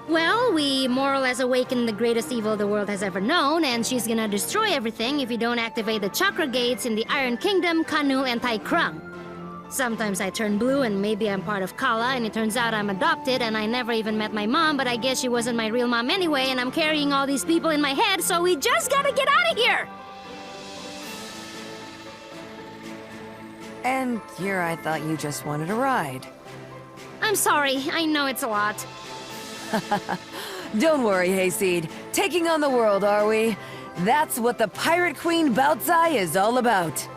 Well, we more or less awakened the greatest evil the world has ever known, and she's gonna destroy everything if you don't activate the chakra gates in the Iron Kingdom, Kanul, and Tai Krung. Sometimes I turn blue and maybe I'm part of Kala, and it turns out I'm adopted and I never even met my mom, but I guess she wasn't my real mom anyway, and I'm carrying all these people in my head, so we just gotta get out of here! And here I thought you just wanted a ride. I'm sorry, I know it's a lot. Don't worry, Hayseed. Taking on the world, are we? That's what the Pirate Queen Baotsai is all about.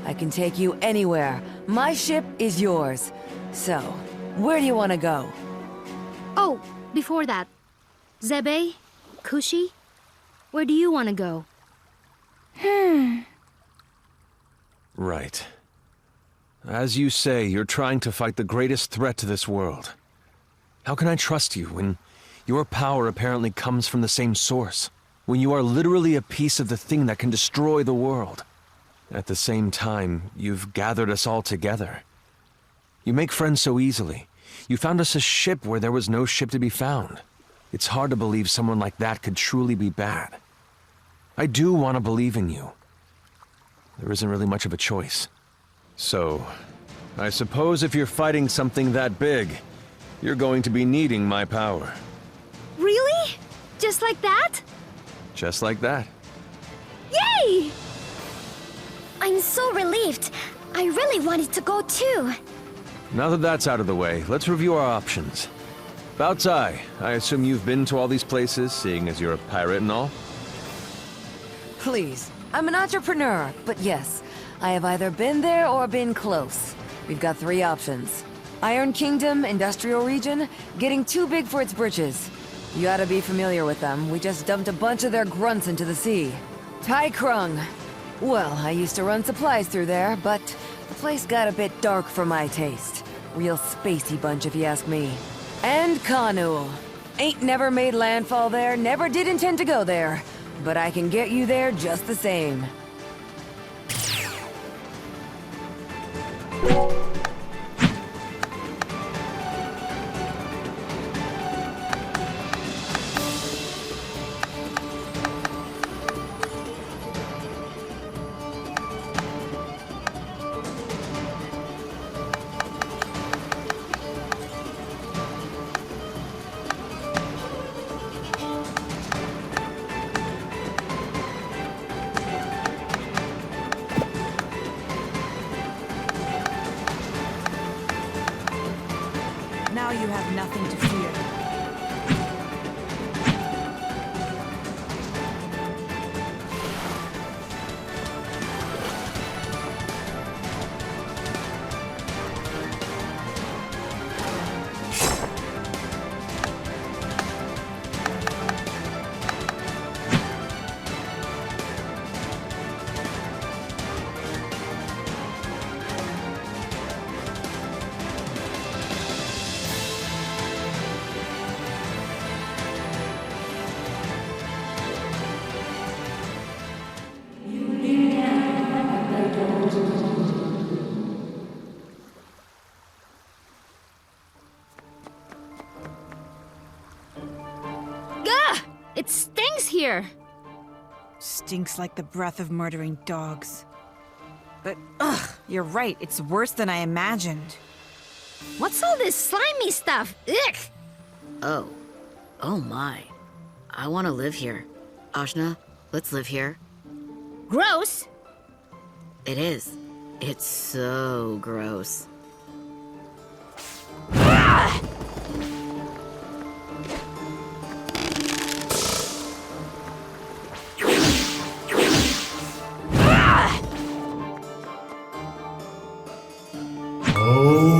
I can take you anywhere. My ship is yours. So, where do you want to go? Oh, before that. Zebe? Kushi? Where do you want to go? Right. As you say, you're trying to fight the greatest threat to this world. How can I trust you when your power apparently comes from the same source? When you are literally a piece of the thing that can destroy the world? At the same time, you've gathered us all together. You make friends so easily. You found us a ship where there was no ship to be found. It's hard to believe someone like that could truly be bad. I do want to believe in you. There isn't really much of a choice. So, I suppose if you're fighting something that big, you're going to be needing my power. Really? Just like that? Just like that. Yay! I'm so relieved. I really wanted to go too. Now that that's out of the way, let's review our options. Baotsai, I assume you've been to all these places, seeing as you're a pirate and all? Please, I'm an entrepreneur, but yes, I have either been there or been close. We've got 3 options. Iron Kingdom, Industrial Region, getting too big for its britches. You ought to be familiar with them. We just dumped a bunch of their grunts into the sea. Tai Krung. Well, I used to run supplies through there, but the place got a bit dark for my taste. Real spacey bunch, if you ask me. And Kanul. Ain't never made landfall there, never did intend to go there. But I can get you there just the same. Now you have nothing to fear. It stinks here! Stinks like the breath of murdering dogs. But, ugh, you're right, it's worse than I imagined. What's all this slimy stuff? Ugh! Oh. Oh my. I want to live here. Ajna, let's live here. Gross! It is. It's so gross. Oh.